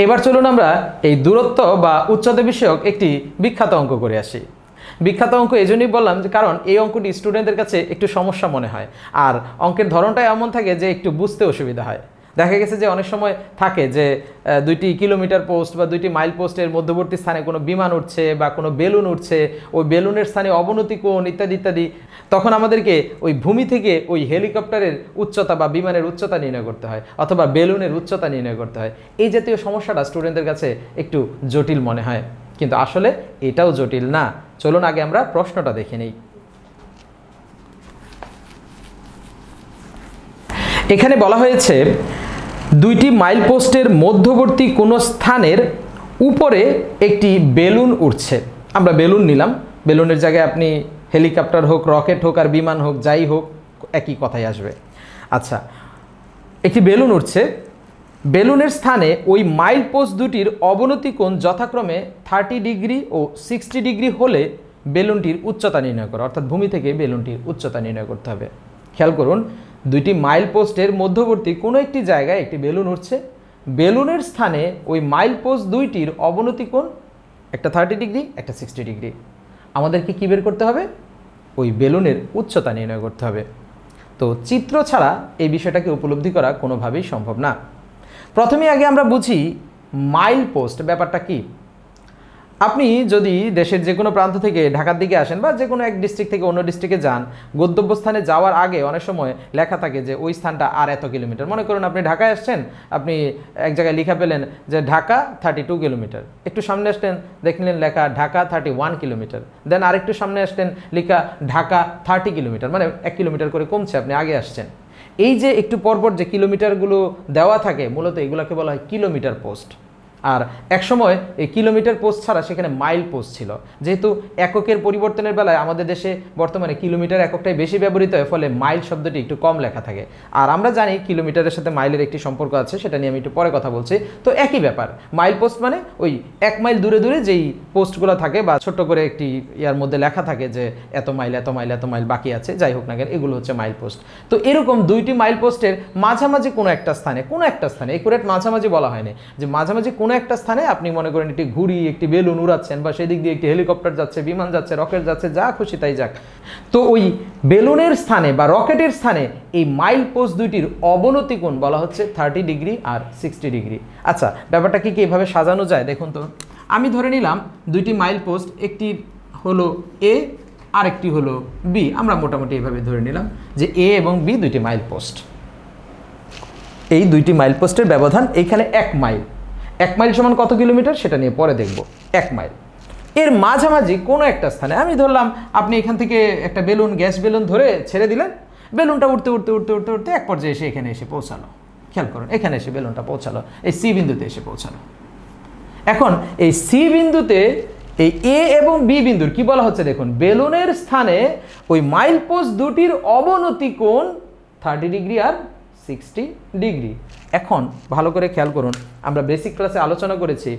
এবার চলুন আমরা এই দূরত্ব বা উচ্চতা বিষয়ক একটি বিখ্যাত অঙ্ক করে আসি। বিখ্যাত অঙ্ক এই জন্যই বললাম যে কারণ এই অঙ্কটি স্টুডেন্টদের কাছে একটু সমস্যা মনে হয়, আর অঙ্কের ধরনটাই এমন থাকে যে একটু বুঝতে অসুবিধা হয়। দেখা গেছে যে অনেক সময় থাকে যে 2টি কিলোমিটার পোস্ট বা 2টি মাইল পোস্টের মধ্যবর্তী স্থানে কোনো বিমান উঠছে বা কোনো বেলুন উঠছে, ওই বেলুনের স্থানে অবনতি কোণ ইত্যাদি ইত্যাদি। তখন আমাদেরকে ওই ভূমি থেকে ওই হেলিকপ্টারের উচ্চতা বা বিমানের উচ্চতা নির্ণয় করতে হয়, অথবা বেলুনের উচ্চতা নির্ণয় করতে হয়। এই জাতীয় সমস্যাটা স্টুডেন্টদের কাছে একটু জটিল মনে হয়, কিন্তু আসলে এটাও জটিল না। চলুন আগে আমরা প্রশ্নটা দেখে নিই। এখানে বলা হয়েছে 2টি মাইল পোস্টের মধ্যবর্তী কোনো স্থানের উপরে একটি বেলুন উঠছে। আমরা বেলুন নিলাম, বেলুনের জায়গায় আপনি হেলিকপ্টার হোক, রকেট হোক আর বিমান হোক, যাই হোক একই কথাই আসবে। আচ্ছা, একটি বেলুন উঠছে, বেলুনের স্থানে ওই মাইল পোস্ট দুটির অবনতি কোণ যথাক্রমে 30 ডিগ্রি ও 60 ডিগ্রি হলে বেলুনটির উচ্চতা নির্ণয় করো। অর্থাৎ ভূমি থেকে বেলুনটির উচ্চতা নির্ণয় করতে হবে। খেয়াল করুন, 2টি মাইল পোস্টের মধ্যবর্তী কোনো একটি জায়গায় একটি বেলুন উঠছে, বেলুনের স্থানে ওই মাইল পোস্ট দুইটির অবনতি কোণ, একটা 30 ডিগ্রি একটা 60 ডিগ্রি। আমাদেরকে কী বের করতে হবে? ওই বেলুনের উচ্চতা নির্ণয় করতে হবে। তো চিত্র ছাড়া এই বিষয়টাকে উপলব্ধি করা কোনোভাবেই সম্ভব না। প্রথমে আগে আমরা বুঝি মাইল পোস্ট ব্যাপারটা কি। আপনি যদি দেশের যে কোনো প্রান্ত থেকে ঢাকার দিকে আসেন বা যে কোনো এক ডিস্ট্রিক্ট থেকে অন্য ডিস্ট্রিক্টে যান, গন্তব্যস্থানে যাওয়ার আগে অনেক সময় লেখা থাকে যে ওই স্থানটা আর এত কিলোমিটার। মনে করুন আপনি ঢাকায় আসছেন, আপনি এক জায়গায় লেখা পেলেন যে ঢাকা 32 কিলোমিটার। একটু সামনে আসলেন, দেখলেন লেখা ঢাকা 31 কিলোমিটার। দেন আরেকটু সামনে আসলেন, লেখা ঢাকা 30 কিলোমিটার, মানে 1 কিলোমিটার করে কমছে, আপনি আগে আসছেন। এই যে একটু পরপর যে কিলোমিটারগুলো দেওয়া থাকে, মূলত এগুলোকে বলা হয় কিলোমিটার পোস্ট। আর একসময় এই কিলোমিটার পোস্ট ছাড়া সেখানে মাইল পোস্ট ছিল। যেহেতু এককের পরিবর্তনের বেলায় আমাদের দেশে বর্তমানে কিলোমিটার এককটাই বেশি ব্যবহৃত হয়, ফলে মাইল শব্দটি একটু কম লেখা থাকে। আর আমরা জানি কিলোমিটারের সাথে মাইলের একটি সম্পর্ক আছে, সেটা নিয়ে আমি একটু পরে কথা বলছি। তো একই ব্যাপার, মাইল পোস্ট মানে ওই 1 মাইল দূরে দূরে যেই পোস্টগুলো থাকে বা ছোট্ট করে একটি ইয়ার মধ্যে লেখা থাকে যে এত মাইল এত মাইল এত মাইল বাকি আছে, যাই হোক না কেন, এগুলো হচ্ছে মাইল পোস্ট। তো এরকম 2টি মাইল পোস্টের মাঝামাঝি কোনো একটা স্থানে একুরেট মাঝামাঝি বলা হয়নি, যে মাঝামাঝি কোনো একটা স্থানে আপনি মনে করেন একটি ঘুড়ি, একটি বেলুন উড়াচ্ছেন, বা সেদিক দিয়ে একটি হেলিকপ্টার যাচ্ছে, বিমান যাচ্ছে, রকেট যাচ্ছে, যা খুশি তাই যাক। তো ওই বেলুনের স্থানে বা রকেটের স্থানে এই মাইল পোস্ট দুইটির অবনতি কোণ বলা হচ্ছে 30 ডিগ্রি আর 60 ডিগ্রি। আচ্ছা, ব্যাপারটা কি এভাবে সাজানো যায়? দেখুন তো, আমি ধরে নিলাম 2টি মাইল পোস্ট, একটি হলো এ আর একটি হলো বি। আমরা মোটামুটি এভাবে ধরে নিলাম যে এ এবং বি 2টি মাইল পোস্ট। এই 2টি মাইল পোস্টের ব্যবধান এইখানে 1 মাইল। 1 মাইল সমান কত কিলোমিটার সেটা নিয়ে পরে দেখব। 1 মাইল এর মাঝামাঝি কোনো একটা স্থানে, আমি ধরলাম আপনি এখান থেকে একটা বেলুন, গ্যাস বেলুন ধরে ছেড়ে দিলেন, বেলুনটা উঠতে উঠতে উঠতে উঠতে উঠতে এক পর্যায়ে এসে এখানে এসে পৌঁছালো। খেয়াল করুন, এখানে এসে বেলুনটা পৌঁছালো, এই সি বিন্দুতে এসে পৌঁছালো। এখন এই সি বিন্দুতে এই এ এবং বি বিন্দুর কি বলা হচ্ছে দেখুন, বেলুনের স্থানে ওই মাইল পোস্ট দুটির অবনতি কোণ 30 ডিগ্রি আর 60 ডিগ্রি। এখন ভালো করে খেয়াল করুন, আমরা বেসিক ক্লাসে আলোচনা করেছি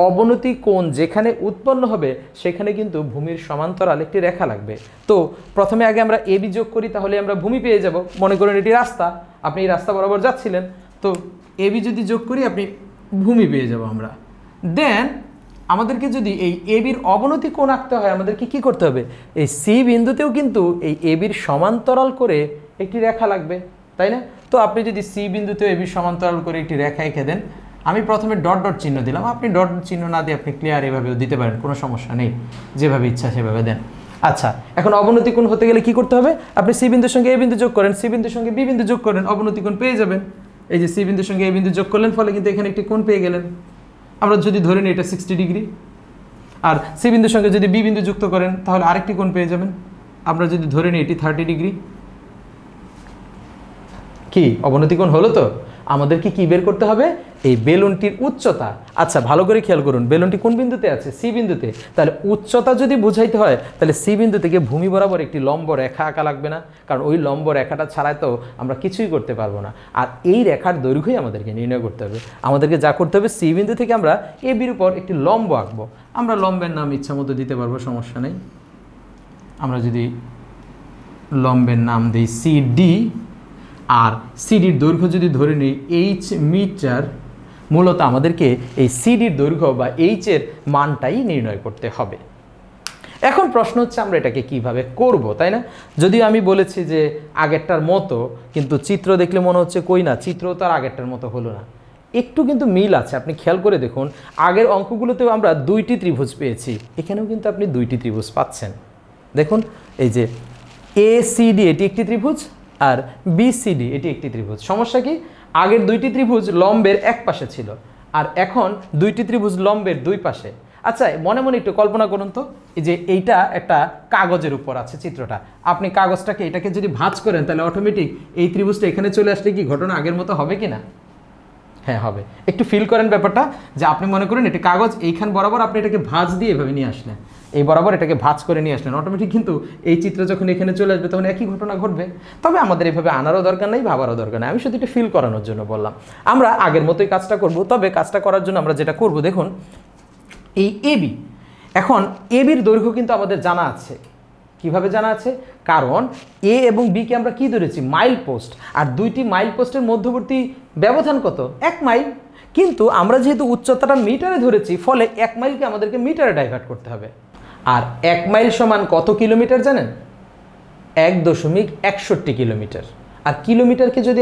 অবনতি কোণ যেখানে উৎপন্ন হবে সেখানে কিন্তু ভূমির সমান্তরাল একটি রেখা লাগবে। তো প্রথমে আগে আমরা এ বি যোগ করি, তাহলে আমরা ভূমি পেয়ে যাব। মনে করেন এটি রাস্তা, আপনি এই রাস্তা বরাবর যাচ্ছিলেন, তো এ বি যদি যোগ করি আপনি ভূমি পেয়ে যাব আমরা। দেন আমাদেরকে যদি এই এ বির অবনতি কোণ আঁকতে হয়, আমাদেরকে কি করতে হবে? এই সি বিন্দুতেও কিন্তু এই এ বির সমান্তরাল করে একটি রেখা লাগবে, তাই না? তো আপনি যদি সি বিন্দুতে এ বির সমান্তরাল করে একটি রেখা এঁকে দেন, আমি প্রথমে ডট ডট চিহ্ন দিলাম, আপনি ডট চিহ্ন না দিয়ে আপনি ক্লিয়ার এভাবেও দিতে পারেন, কোনো সমস্যা নেই, যেভাবে ইচ্ছা সেভাবে দেন। আচ্ছা, এখন অবনতি কোণ হতে গেলে কি করতে হবে? আপনি সি বিন্দুর সঙ্গে এ বিন্দু যোগ করেন, সি বিন্দুর সঙ্গে বি বিন্দু যোগ করেন, অবনতি কোণ পেয়ে যাবেন। এই যে সি বিন্দুর সঙ্গে এ বিন্দু যোগ করলেন, ফলে কিন্তু এখানে একটি কোণ পেয়ে গেলেন। আমরা যদি ধরে নিই এটা 60 ডিগ্রি, আর সি বিন্দুর সঙ্গে যদি বি বিন্দু যুক্ত করেন তাহলে আরেকটি কোণ পেয়ে যাবেন। আমরা যদি ধরে নিই এটি 30 ডিগ্রি, কি অবনতি কোণ হলো? তো আমাদেরকে কি বের করতে হবে? এই বেলুনটির উচ্চতা। আচ্ছা, ভালো করে খেয়াল করুন, বেলুনটি কোন বিন্দুতে আছে? সি বিন্দুতে। তাহলে উচ্চতা যদি বুঝাইতে হয়, তাহলে সি বিন্দু থেকে ভূমি বরাবর একটি লম্ব রেখা আঁকা লাগবে না? কারণ ওই লম্ব রেখাটা ছাড়াই তো আমরা কিছুই করতে পারবো না। আর এই রেখার দৈর্ঘ্যই আমাদেরকে নির্ণয় করতে হবে। আমাদেরকে যা করতে হবে, সি বিন্দু থেকে আমরা এ বির উপর একটি লম্ব আঁকবো। আমরা লম্বের নাম ইচ্ছা মতো দিতে পারবো, সমস্যা নেই। আমরা যদি লম্বের নাম দিই সিডি, আর সিডির দৈর্ঘ্য যদি ধরে নিই এইচ মিটার, মূলত আমাদেরকে এই সিডির দৈর্ঘ্য বা এইচের মানটাই নির্ণয় করতে হবে। এখন প্রশ্ন হচ্ছে আমরা এটাকে কিভাবে করব, তাই না? যদিও আমি বলেছি যে আগেরটার মতো, কিন্তু চিত্র দেখলে মনে হচ্ছে কই না, চিত্র তো আর আগেরটার মতো হলো না, একটু কিন্তু মিল আছে। আপনি খেয়াল করে দেখুন, আগের অঙ্কগুলোতেও আমরা দুইটি ত্রিভুজ পেয়েছি, এখানেও কিন্তু আপনি দুইটি ত্রিভুজ পাচ্ছেন। দেখুন এই যে ACD এটি একটি ত্রিভুজ আর BCD এটি একটি ত্রিভুজ। সমস্যা কি, আগের দুইটি ত্রিভুজ লম্বের এক পাশে ছিল আর এখন দুইটি ত্রিভুজ লম্বের দুই পাশে। আচ্ছা মনে মনে একটু কল্পনা করুন তো, এই যে এইটা একটা কাগজের উপর আছে চিত্রটা, আপনি কাগজটাকে এটাকে যদি ভাঁজ করেন তাহলে অটোমেটিক এই ত্রিভুজটা এখানে চলে আসলে কি ঘটনা আগের মতো হবে কি না? হ্যাঁ হবে। একটু ফিল করেন ব্যাপারটা, যে আপনি মনে করেন এটা কাগজ, এইখান বরাবর আপনি এটাকে ভাঁজ দিয়ে এভাবে নিয়ে আসলেন, এই বরাবর এটাকে ভাঁজ করে নিয়ে আসলেন, অটোমেটিক কিন্তু এই চিত্র যখন এখানে চলে আসবে তখন একই ঘটনা ঘটবে। তবে আমাদের এভাবে আনারও দরকার নেই, ভাবারও দরকার নেই, আমি শুধু এটা ফিল করানোর জন্য বললাম। আমরা আগের মতোই কাজটা করব, তবে কাজটা করার জন্য আমরা যেটা করব, দেখুন এই AB, এখন ABর দৈর্ঘ্য কিন্তু আমাদের জানা আছে। কিভাবে জানা আছে? কারণ A এবং B কে আমরা কি ধরেছি? মাইল পোস্ট, আর দুইটি মাইল পোস্টের মধ্যবর্তী ব্যবধান কত? 1 মাইল। কিন্তু আমরা যেহেতু উচ্চতাটা মিটারে ধরেছি, ফলে 1 মাইলকে আমাদেরকে মিটারে ডাইভার্ট করতে হবে। আর 1 মাইল সমান কত কিলোমিটার জানেন? 1.61 কিলোমিটার। আর কিলোমিটারকে যদি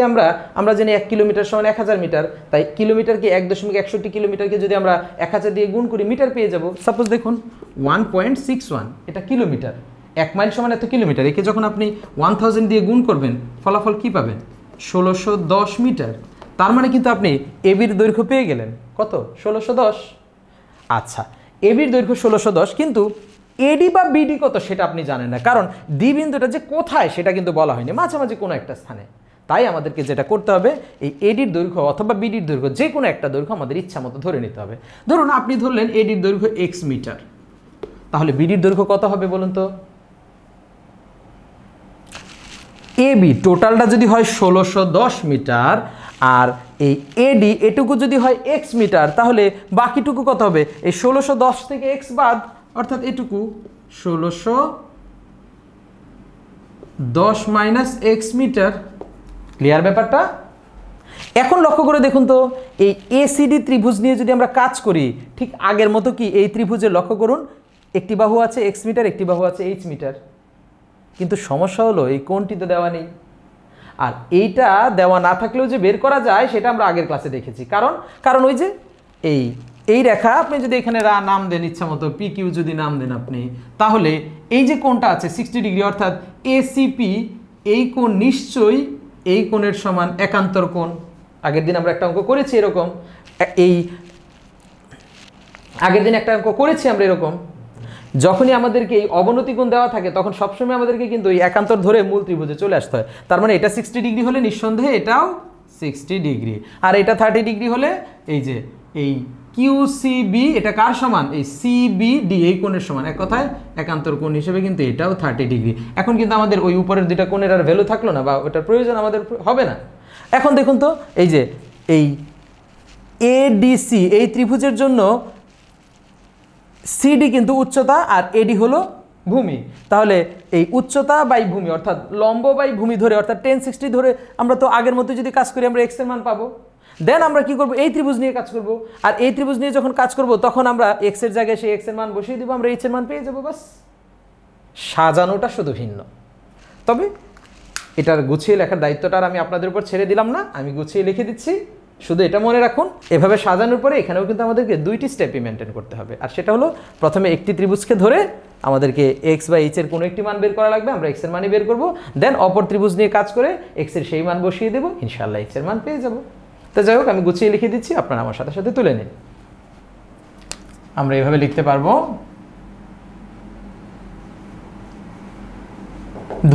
আমরা জানি 1 কিলোমিটার সমান 1000 মিটার, তাই কিলোমিটারকে 1.61 কিলোমিটারকে যদি আমরা 1000 দিয়ে গুণ করি মিটার পেয়ে যাব। সাপোজ দেখুন 1.61 এটা কিলোমিটার, 1 মাইল সমান এত কিলোমিটার, একে যখন আপনি 1000 দিয়ে গুণ করবেন ফলাফল কি পাবেন? 1610 মিটার। তার মানে কিন্তু আপনি ABর দৈর্ঘ্য পেয়ে গেলেন কত? 1610। আচ্ছা, ABর দৈর্ঘ্য 1610, কিন্তু AD বা BD কত সেটা আপনি জানেন না, কারণ D বিন্দুটা যে কোথায় সেটা কিন্তু বলা হয়নি, মাঝামাঝি কোনো একটা স্থানে। তাই আমাদেরকে যেটা করতে হবে, এই ADর দৈর্ঘ্য অথবা BDর দৈর্ঘ্য যে কোনো একটা দৈর্ঘ্য আমাদের ইচ্ছা মতো ধরে নিতে হবে। ধরুন আপনি ধরলেন ADর দৈর্ঘ্য x মিটার, তাহলে BDর দৈর্ঘ্য কত হবে বলুন তো? AB টোটালটা যদি হয় 1610 মিটার, আর এই AD এটুকু যদি হয় x মিটার, তাহলে বাকিটুকু কত হবে? এই 1610 থেকে x বাদ, অর্থাৎ এটুকু 1610 মাইনাস x মিটার। ক্লিয়ার ব্যাপারটা? এখন লক্ষ্য করে দেখুন তো, এই ACD ত্রিভুজ নিয়ে যদি আমরা কাজ করি, ঠিক আগের মতো কি এই ত্রিভুজে লক্ষ্য করুন, একটি বাহু আছে x মিটার, একটি বাহু আছে h মিটার, কিন্তু সমস্যা হলো এই কোণটি তো দেওয়া নেই। আর এইটা দেওয়া না থাকলেও যে বের করা যায় সেটা আমরা আগের ক্লাসে দেখেছি। কারণ ওই যে এই রেখা, আপনি যদি এখানে নাম দেন ইচ্ছা মতো, PQ যদি নাম দেন আপনি, তাহলে এই যে কোণটা আছে 60 ডিগ্রি, অর্থাৎ ACP, এই কোণ নিশ্চয়ই এই কোণের সমান একান্তর কোণ। আগের দিন আমরা একটা অঙ্ক করেছি এরকম, আগের দিন একটা অঙ্ক করেছি আমরা এরকম, যখনই আমাদেরকে এই অবনতি কোণ দেওয়া থাকে তখন সবসময় আমাদেরকে কিন্তু এই একান্তর ধরে মূল ত্রিভুজে চলে আসতে হয়। তার মানে এটা 60 ডিগ্রি হলে নিঃসন্দেহে এটাও 60 ডিগ্রি, আর এটা 30 ডিগ্রি হলে এই যে এই QCB এটা কার সমান? এই CBD এই কোণের সমান। এক কথায় একান্তর কোণ হিসেবে কিন্তু এটাও 30 ডিগ্রি। এখন কিন্তু আমাদের ওই উপরের দুইটা কোণের আর ভ্যালু থাকলো না, বা ওটার প্রয়োজন আমাদের হবে না। এখন দেখুন তো, এই যে এই ADC এই ত্রিভুজের জন্য CD কিন্তু উচ্চতা আর AD হলো ভূমি, তাহলে এই উচ্চতা বাই ভূমি অর্থাৎ লম্ব বাই ভূমি ধরে, অর্থাৎ 1060 ধরে আমরা তো আগের মতো যদি কাজ করি আমরা x এর মান পাবো। দেন আমরা কি করব? এই ত্রিভুজ নিয়ে কাজ করব, আর এই ত্রিভুজ নিয়ে যখন কাজ করব তখন আমরা x এর জায়গায় সেই x এর মান বসিয়ে দিব, আমরা h এর মান পেয়ে যাব। বাস, সাজানোটা শুধু ভিন্ন। তবে এটার গুছিয়ে লেখার দায়িত্বটা আমি আপনাদের উপর ছেড়ে দিলাম না, আমি গুছিয়ে লিখে দিচ্ছি। শুধু এটা মনে রাখুন, এভাবে সাজানোর পরে এখানেও কিন্তু আমাদেরকে দুইটি স্টেপই মেনটেন করতে হবে। আর সেটা হলো, প্রথমে একটি ত্রিভুজকে ধরে আমাদেরকে x বা h এর কোনো একটি মান বের করা লাগবে, আমরা x এর মানই বের করব। দেন অপর ত্রিভুজ নিয়ে কাজ করে x এর সেই মান বসিয়ে দেবো, ইনশাআল্লাহ x এর মান পেয়ে যাব। তো যাই হোক, আমি গুছিয়ে লিখে দিচ্ছি, আপনারা আমার সাথে সাথে তুলে নিন। আমরা এভাবে লিখতে পারবো,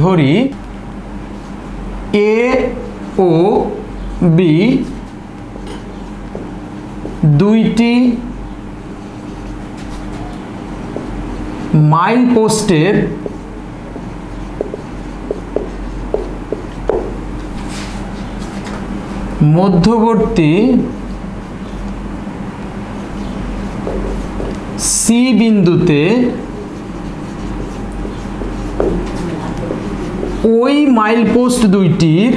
ধরি A ও B দুইটি মাইল পোস্টের মধ্যবর্তী C বিন্দুতে ওই মাইল পোস্ট দুইটির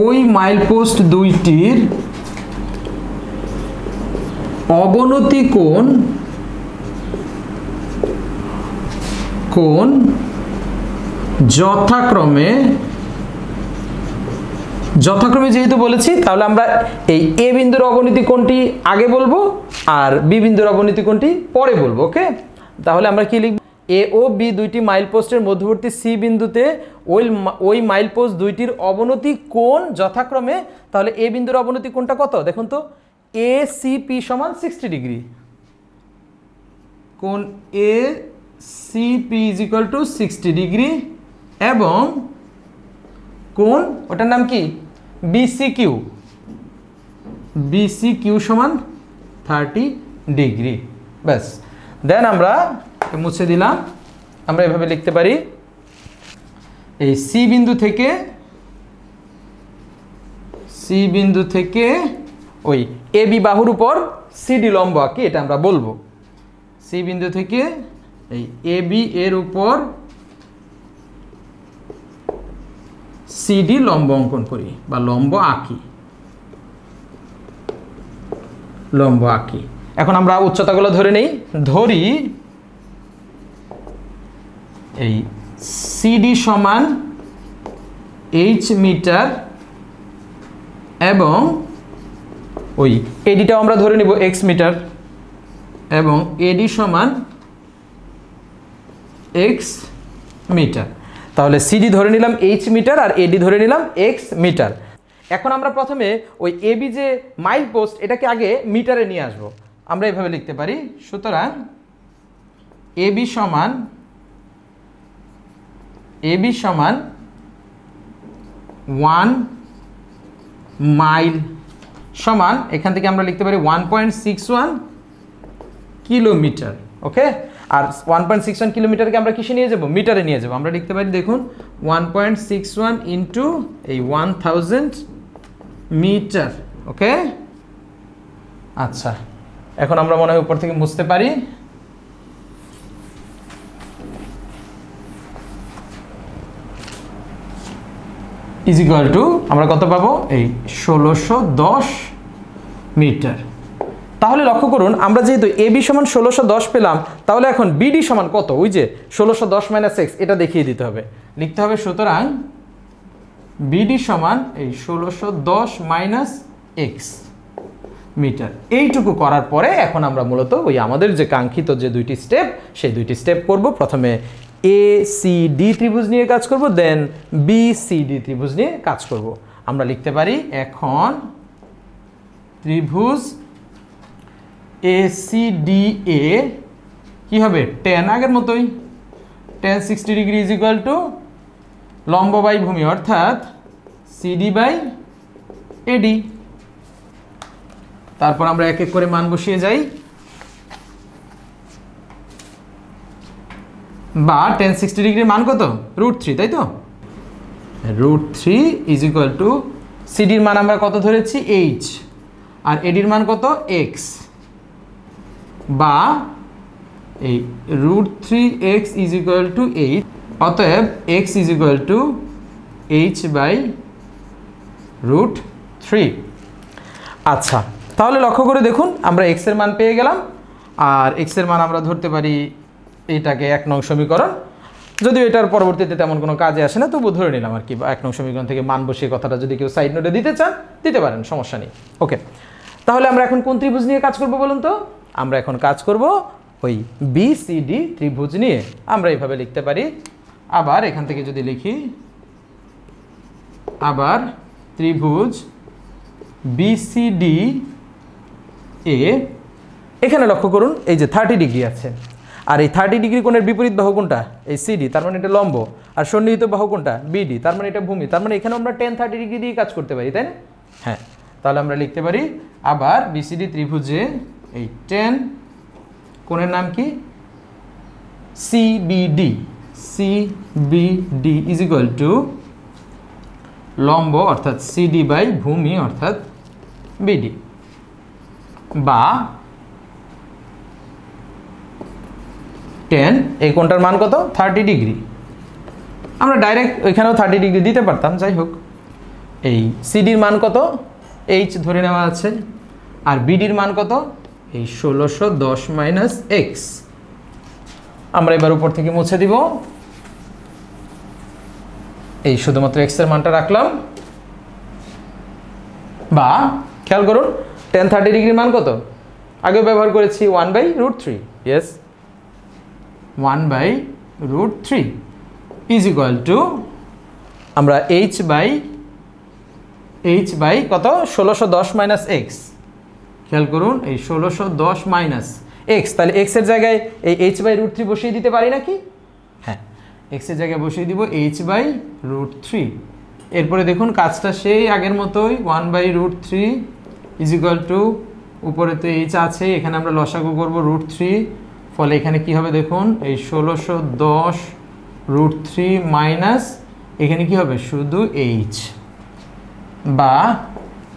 ওই মাইলপোস্ট দুইটির অবনতি কোণ যথাক্রমে যেহেতু বলেছি তাহলে আমরা এই এ বিন্দুর অবনতি কোণটি আগে বলবো আর বি বিন্দুর অবনতি কোণটি পরে বলবো। ওকে, তাহলে আমরা কি লিখব? এ ও বি দুইটি মাইলপোস্টের মধ্যবর্তী সি বিন্দুতে ওই মাইলপোস্ট দুইটির অবনতি কোণ যথাক্রমে, তাহলে এ বিন্দুর অবনতি কোণটা কত দেখুন তো, এ সি পি সমান 60 ডিগ্রি। কোণ A C P is equal to 60 degree এবং কোণ ওটার নাম কি বিসি কিউ সমান 30 ডিগ্রি। ব্যাস, দেন আমরা মুছে দিলাম। আমরা এভাবে লিখতে পারি এই সি বিন্দু থেকে ওই এ বি বাহুর উপর সিডি লম্ব আঁকি, এটা আমরা বলবো। সি বিন্দু থেকে এই এ বি এর উপর সিডি লম্ব অঙ্কন করি বা লম্ব আঁকি। এখন আমরা উচ্চতাগুলো ধরে নেই। ধরি এই সিডি সমান এইচ মিটার এবং ওই এডিটাও আমরা ধরে নিব এক্স মিটার এবং এডি সমান এক্স মিটার। তাহলে সিডি ধরে নিলাম এইচ মিটার আর এডি ধরে নিলাম এক্স মিটার। এখন আমরা প্রথমে ওই এবি যে মাইল পোস্ট এটাকে আগে মিটারে নিয়ে আসব। আমরা এভাবে লিখতে পারি, সুতরাং এবি সমান 1 মাইল সমান, এখান থেকে আমরা লিখতে পারি 1.61 কিলোমিটার। ওকে, আর 1.61 কিলোমিটারকে আমরা কিসে নিয়ে যাব? মিটারে নিয়ে যাব। আমরা লিখতে পারি দেখুন 1.61 ইন্টু এই 1000 মিটার। ওকে, আচ্ছা, এখন আমরা মনে হয় উপর থেকে মুছতে পারি। ইজ ইকুয়াল টু আমরা কত পাবো? এই 1610 মিটার। তাহলে লক্ষ্য করুন, আমরা যেহেতু এবি সমান 1610 পেলাম, তাহলে এখন বিডি সমান কত? ওই যে 1610 মাইনাস এক্স, এটা দেখিয়ে দিতে হবে, লিখতে হবে। সুতরাং বিডি সমান এই 1610 মাইনাস এক্স মিটার। এইটুকু করার পরে এখন আমরা মূলত ওই আমাদের যে কাঙ্ক্ষিত যে দুইটি স্টেপ, সেই দুইটি স্টেপ করব। প্রথমে এ সি ডি ত্রিভুজ নিয়ে কাজ করব, দেন বি সি ডি ত্রিভুজ নিয়ে কাজ করব। আমরা লিখতে পারি এখন ত্রিভুজ এ সি ডি এ কি হবে? tan, আগের মতোই tan 60 degree is equal two লম্ব বাই ভূমি অর্থাৎ সিডি বাই এডি। তারপর আমরা এক এক করে মান বসিয়ে যাই, বা tan 60 ডিগ্রির মান কত? √3, তাই তো? √3 ইজ ইকুয়াল টু সিডির মান আমরা কত ধরেছি? এইচ, আর এডির মান কত? এক্স, বা এই √3x ইজ ইকুয়াল টু 8। অতএব x is equal to h by √3। আচ্ছা, তাহলে লক্ষ্য করে দেখুন, আমরা x এর মান পেয়ে গেলাম। আর x এর মান আমরা ধরতে পারি এইটাকে 1 নং সমীকরণ, যদিও এটার পরবর্তীতে তেমন কোনো কাজে আসে না, তবু ধরে নিলাম আর কি। 1 নং সমীকরণ থেকে মান বসিয়ে কথাটা যদি কেউ সাইড নোটে দিতে চান দিতে পারেন, সমস্যা নেই। ওকে, তাহলে আমরা এখন কোন ত্রিভুজ নিয়ে কাজ করব বলুন তো? আমরা এখন কাজ করব ওই বিসিডি ত্রিভুজ নিয়ে। আমরা এইভাবে লিখতে পারি, আবার এখান থেকে যদি লিখি, আবার ত্রিভুজ বিসিডি এ, এখানে লক্ষ্য করুন এই যে 30 ডিগ্রি আছে, আর এই 30 ডিগ্রি কোণের বিপরীত বাহু কোনটা? এই সিডি, তার মানে এটা লম্ব। আর সন্নিহিত বাহু কোনটা? বিডি, তার মানে এটা ভূমি। তার মানে এখানে আমরা tan 30 ডিগ্রি দিয়ে কাজ করতে পারি, তাই না? হ্যাঁ, তাহলে আমরা লিখতে পারি আবার বিসিডি ত্রিভুজে এই tan কোণের নাম কি? সিবিডি ইজ ইকুয়াল টু লম্ব অর্থাৎ সিডি বাই ভূমি অর্থাৎ বিডি, বা tan, এই কোণটার মান কত? 30 ডিগ্রি। আমরা ডাইরেক্ট ওইখানেও 30 ডিগ্রি দিতে পারতাম, যাই হোক এই সিডির মান কত, এইচ ধরে নেওয়া আছে, আর বিডির মান কত, এই 1610 মাইনাস এক্স। আমরা এবার উপর থেকে মুছে দিব, এই শুধুমাত্র এক্স এর মানটা রাখলাম। বা খেয়াল করুন tan 30 ডিগ্রির মান কত, আগে ব্যবহার করেছি 1/√3। ইয়েস, 1/√3 ইজ ইকুয়াল টু আমরা এইচ বাই কত 1610 মাইনাস এক্স। খেয়াল করুন এই 1610 মাইনাস এক্স, তাহলে এক্স এর জায়গায় এই h/√3 বসিয়ে দিতে পারি নাকি? হ্যাঁ, এক্স এর জায়গায় বসিয়ে দিব h/√3। এরপরে দেখুন কাজটা সেই আগের মতোই, 1/√3 ইজ ইকুয়াল টু উপরে তো এইচ আছে, এখানে আমরা লসাগু করব √3, ফলে এখানে কি হবে দেখুন এই 1610√3 মাইনাস এখানে কি হবে শুধু এইচ। বা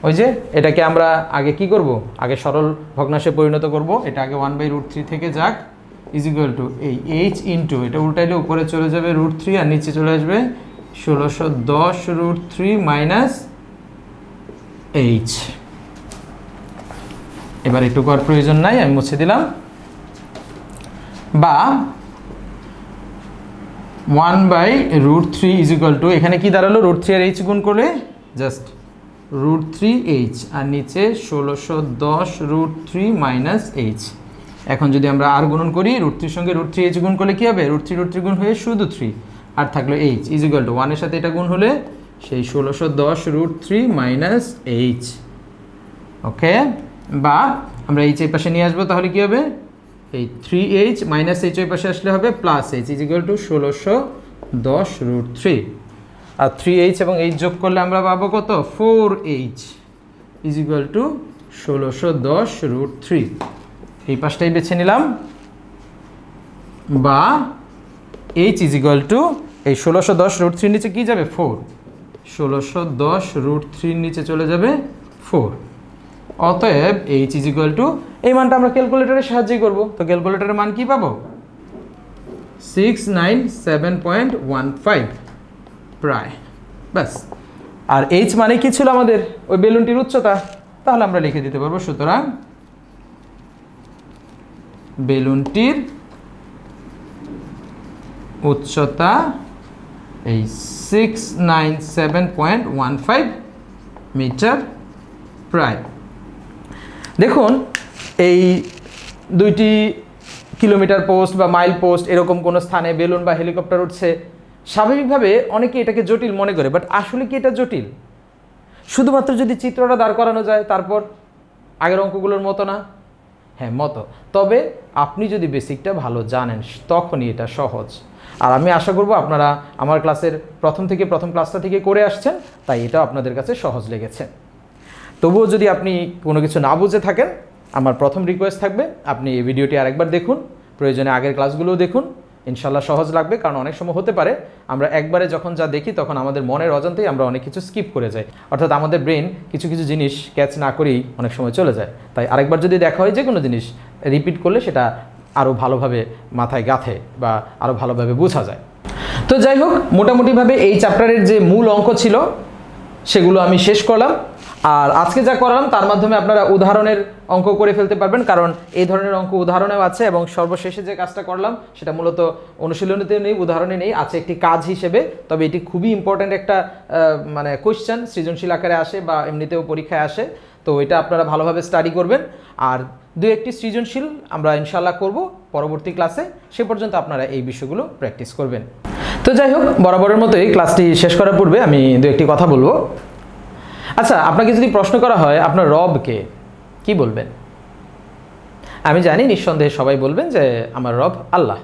ওই যে এটাকে আমরা আগে কি করব, আগে সরল ভগ্নাংশে পরিণত করব, এটা আগে 1/√3 থেকে যাক, ইজ ইকুয়াল টু এই এইচ ইন্টু এটা উল্টাইলে উপরে চলে যাবে √3 আর নিচে চলে আসবে 1610√3 মাইনাস এইচ। এবার একটু করার প্রয়োজন নাই, আমি মুছে দিলাম। বা 1/√3 ইজ ইকুয়াল টু এখানে কি দাঁড়ালো, √3 আর এইচ গুণ করলে জাস্ট √3h আর নিচে 1610√3 মাইনাস এইচ। এখন যদি আমরা আর গুণন করি, √3 সঙ্গে √3h গুণ করলে কি হবে, √3 গুণ হয়ে শুধু 3 আর থাকলো এইচ ইজ ইকুয়াল টু 1 এর সাথে এটা গুণ হলে সেই 1610√3 মাইনাস এইচ। ওকে, বা আমরা এইচ এই পাশে নিয়ে আসবো, তাহলে কি হবে এই 3h মাইনাস এইচ ওই পাশে আসলে হবে plus h is equal to 1610√3। আর 3h এবং h যোগ করলে আমরা পাবো কত, 4h ইজ ইকুয়াল টু 1610√3। এই পাশটাই বেছে নিলাম। বা h ইজ ইকুয়াল টু এই 1610√3 নিচে কি যাবে 4, 1610√3 নিচে চলে যাবে 4। অতএব h ইজ ইকুয়াল টু এই মানটা আমরা ক্যালকুলেটরের সাহায্যে করব, তো ক্যালকুলেটরের মান কি পাবো 697.15 প্রায়, ব্যাস। আর এইচ মানে কি ছিল আমাদের, ওই বেলুনটির উচ্চতা, তাহলে আমরা লিখে দিতে পারবো, সুতরাং বেলুনটির উচ্চতা এই 697.15 মিটার প্রায়। দেখুন এই 2টি কিলোমিটার পোস্ট বা মাইল পোস্ট এরকম কোনো স্থানে বেলুন বা হেলিকপ্টার উঠছে, স্বাভাবিকভাবে অনেকে এটাকে জটিল মনে করে, বাট আসলে কি এটা জটিল? শুধুমাত্র যদি চিত্রটা দাঁড় করানো যায়, তারপর আগের অঙ্কগুলোর মতো না? হ্যাঁ, মতো। তবে আপনি যদি বেসিকটা ভালো জানেন তখনই এটা সহজ। আর আমি আশা করব আপনারা আমার ক্লাসের প্রথম ক্লাসটা থেকে করে আসছেন, তাই এটা আপনাদের কাছে সহজ লেগেছে। তবুও যদি আপনি কোনো কিছু না বুঝে থাকেন, আমার প্রথম রিকোয়েস্ট থাকবে আপনি এই ভিডিওটি আরেকবার দেখুন, প্রয়োজনে আগের ক্লাসগুলোও দেখুন, ইনশাল্লাহ সহজ লাগবে। কারণ অনেক সময় হতে পারে আমরা একবারে যখন যা দেখি তখন আমাদের মনের অজান্তেই আমরা অনেক কিছু স্কিপ করে যাই, অর্থাৎ আমাদের ব্রেন কিছু কিছু জিনিস ক্যাচ না করেই অনেক সময় চলে যায়। তাই আরেকবার যদি দেখা হয় যে কোনো জিনিস রিপিট করলে সেটা আরও ভালোভাবে মাথায় গাঁথে বা আরও ভালোভাবে বোঝা যায়। তো যাই হোক, মোটামুটিভাবে এই চ্যাপ্টারের যে মূল অঙ্ক ছিল সেগুলো আমি শেষ করলাম। আর আজকে যা করালাম তার মাধ্যমে আপনারা উদাহরণের অঙ্ক করে ফেলতে পারবেন, কারণ এই ধরনের অঙ্ক উদাহরণেও আছে। এবং সর্বশেষে যে কাজটা করলাম সেটা মূলত অনুশীলনীতে নেই, উদাহরণে নেই, আছে একটি কাজ হিসেবে। তবে এটি খুবই ইম্পর্ট্যান্ট একটা মানে কোয়েশ্চেন, সৃজনশীল আকারে আসে বা এমনিতেও পরীক্ষায় আসে। তো এটা আপনারা ভালোভাবে স্টাডি করবেন। আর 2-1টি সৃজনশীল আমরা ইনশাল্লাহ করব পরবর্তী ক্লাসে, সে পর্যন্ত আপনারা এই বিষয়গুলো প্র্যাকটিস করবেন। তো যাই হোক, বরাবরের মতোই ক্লাসটি শেষ করার পূর্বে আমি 2-1টি কথা বলবো। আচ্ছা, আপনাকে যদি প্রশ্ন করা হয় আপনার রবকে, কি বলবেন? আমি জানি নিঃসন্দেহে সবাই বলবেন যে আমার রব আল্লাহ।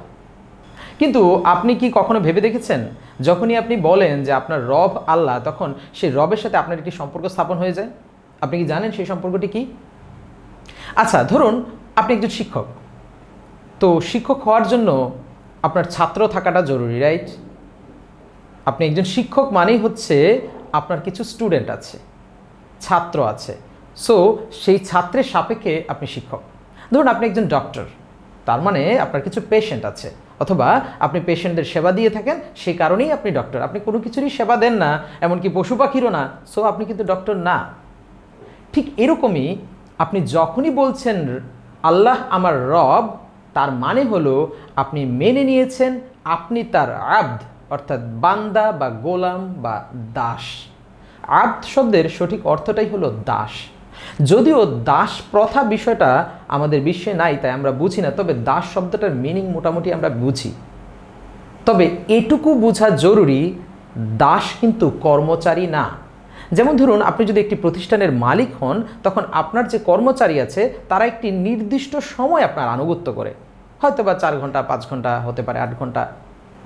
কিন্তু আপনি কি কখনো ভেবে দেখেছেন যখনই আপনি বলেন যে আপনার রব আল্লাহ, তখন সেই রবের সাথে আপনার একটি সম্পর্ক স্থাপন হয়ে যায়? আপনি কি জানেন সেই সম্পর্কটি কি? আচ্ছা, ধরুন আপনি একজন শিক্ষক। তো শিক্ষক হওয়ার জন্য আপনার ছাত্র থাকাটা জরুরি, রাইট? আপনি একজন শিক্ষক মানেই হচ্ছে আপনার কিছু স্টুডেন্ট আছে, ছাত্র আছে। সো সেই ছাত্রের সাপেক্ষে আপনি শিক্ষক। ধরুন আপনি একজন ডক্টর, তার মানে আপনার কিছু পেশেন্ট আছে, অথবা আপনি পেশেন্টদের সেবা দিয়ে থাকেন, সেই কারণেই আপনি ডক্টর। আপনি কোনো কিছুরই সেবা দেন না, এমনকি পশু পাখিরও না, সো আপনি কিন্তু ডক্টর না। ঠিক এরকমই আপনি যখনই বলছেন আল্লাহ আমার রব, তার মানে হলো আপনি মেনে নিয়েছেন আপনি তার আব্দ, অর্থাৎ বান্দা বা গোলাম বা দাস। আব্দ শব্দের সঠিক অর্থটাই হলো দাস। যদিও দাস প্রথা বিষয়টা আমাদের বিশ্বে নাই, তাই আমরা বুঝি না, তবে দাস শব্দটার মিনিং মোটামুটি আমরা বুঝি। তবে এটুকু বোঝা জরুরি, দাস কিন্তু কর্মচারী না। যেমন ধরুন, আপনি যদি একটি প্রতিষ্ঠানের মালিক হন, তখন আপনার যে কর্মচারী আছে তারা একটি নির্দিষ্ট সময় আপনার আনুগত্য করে, হয়তো বা 4 ঘন্টা, 5 ঘন্টা, হতে পারে 8 ঘন্টা।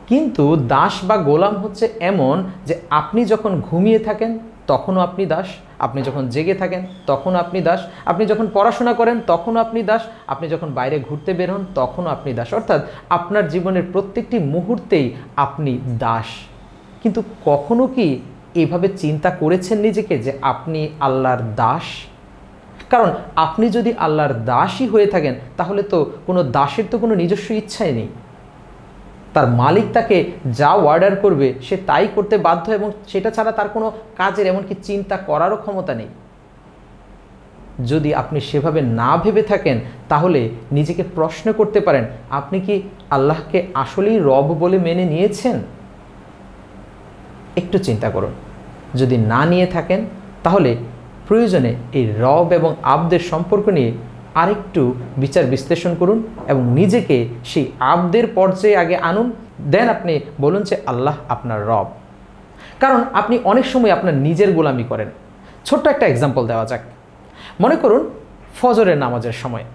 কিন্তু দাস বা গোলাম হচ্ছে এমন যে আপনি যখন ঘুমিয়ে থাকেন তখনও আপনি দাস, আপনি যখন জেগে থাকেন তখনও আপনি দাস, আপনি যখন পড়াশোনা করেন তখনও আপনি দাস, আপনি যখন বাইরে ঘুরতে বের হন তখনও আপনি দাস। অর্থাৎ আপনার জীবনের প্রত্যেকটি মুহূর্তেই আপনি দাস। কিন্তু কখনো কি এভাবে চিন্তা করেছেন নিজেকে যে আপনি আল্লাহর দাস? কারণ আপনি যদি আল্লাহর দাসই হয়ে থাকেন, তাহলে তো কোনো দাসের তো কোনো নিজস্ব ইচ্ছাই নেই। তার মালিক তাকে যা অর্ডার করবে সে তাই করতে বাধ্য, এবং সেটা ছাড়া তার কোনো কাজের এমনকি চিন্তা করারও ক্ষমতা নেই। যদি আপনি সেভাবে না ভেবে থাকেন, তাহলে নিজেকে প্রশ্ন করতে পারেন, আপনি কি আল্লাহকে আসলেই রব বলে মেনে নিয়েছেন? একটু চিন্তা করুন। যদি না নিয়ে থাকেন, তাহলে প্রয়োজনে এই রব এবং আব্দের সম্পর্ক নিয়ে আরেকটু বিচার বিশ্লেষণ করুন এবং নিজেকে সেই আব্দের পর্যায়ে আগে আনুন, দেন আপনি বলুন যে আল্লাহ আপনার রব। কারণ আপনি অনেক সময় আপনার নিজের গোলামি করেন। ছোট্ট একটা এক্সাম্পল দেওয়া যাক। মনে করুন ফজরের নামাজের সময়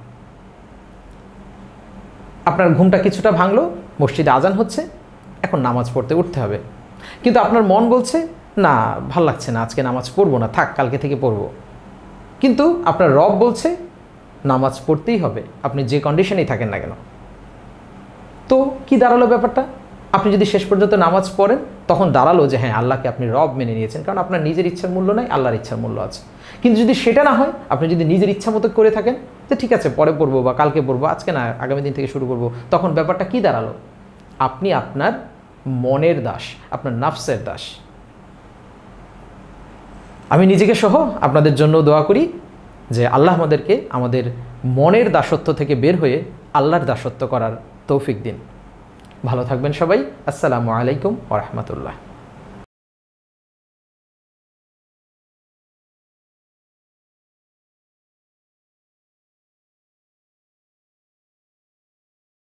আপনার ঘুমটা কিছুটা ভাঙলো, মসজিদে আজান হচ্ছে, এখন নামাজ পড়তে উঠতে হবে। কিন্তু আপনার মন বলছে না, ভাল লাগছে না, আজকে নামাজ পড়বো না, থাক কালকে থেকে পড়বো। কিন্তু আপনার রব বলছে নামাজ পড়তেই হবে, আপনি যে কন্ডিশনেই থাকেন না কেন। তো কি দাঁড়ালো ব্যাপারটা? আপনি যদি শেষ পর্যন্ত নামাজ পড়েন, তখন দাঁড়ালো যে হ্যাঁ, আল্লাহকে আপনি রব মেনে নিয়েছেন, কারণ আপনার নিজের ইচ্ছার মূল্য নাই, আল্লাহর ইচ্ছার মূল্য আছে। কিন্তু যদি সেটা না হয়, আপনি যদি নিজের ইচ্ছা মতো করে থাকেন যে ঠিক আছে পরে পড়বো বা কালকে পড়বো, আজকে না আগামী দিন থেকে শুরু করবো, তখন ব্যাপারটা কি দাঁড়ালো? আপনি আপনার মনের দাস, আপনার নাফসের দাস। আমি নিজেকে সহ আপনাদের জন্য দোয়া করি যে আল্লাহ আমাদেরকে আমাদের মনের দাসত্ব থেকে বের হয়ে আল্লাহর দাসত্ব করার তৌফিক দিন। ভালো থাকবেন সবাই। আসসালামু আলাইকুম ওয়া রাহমাতুল্লাহ।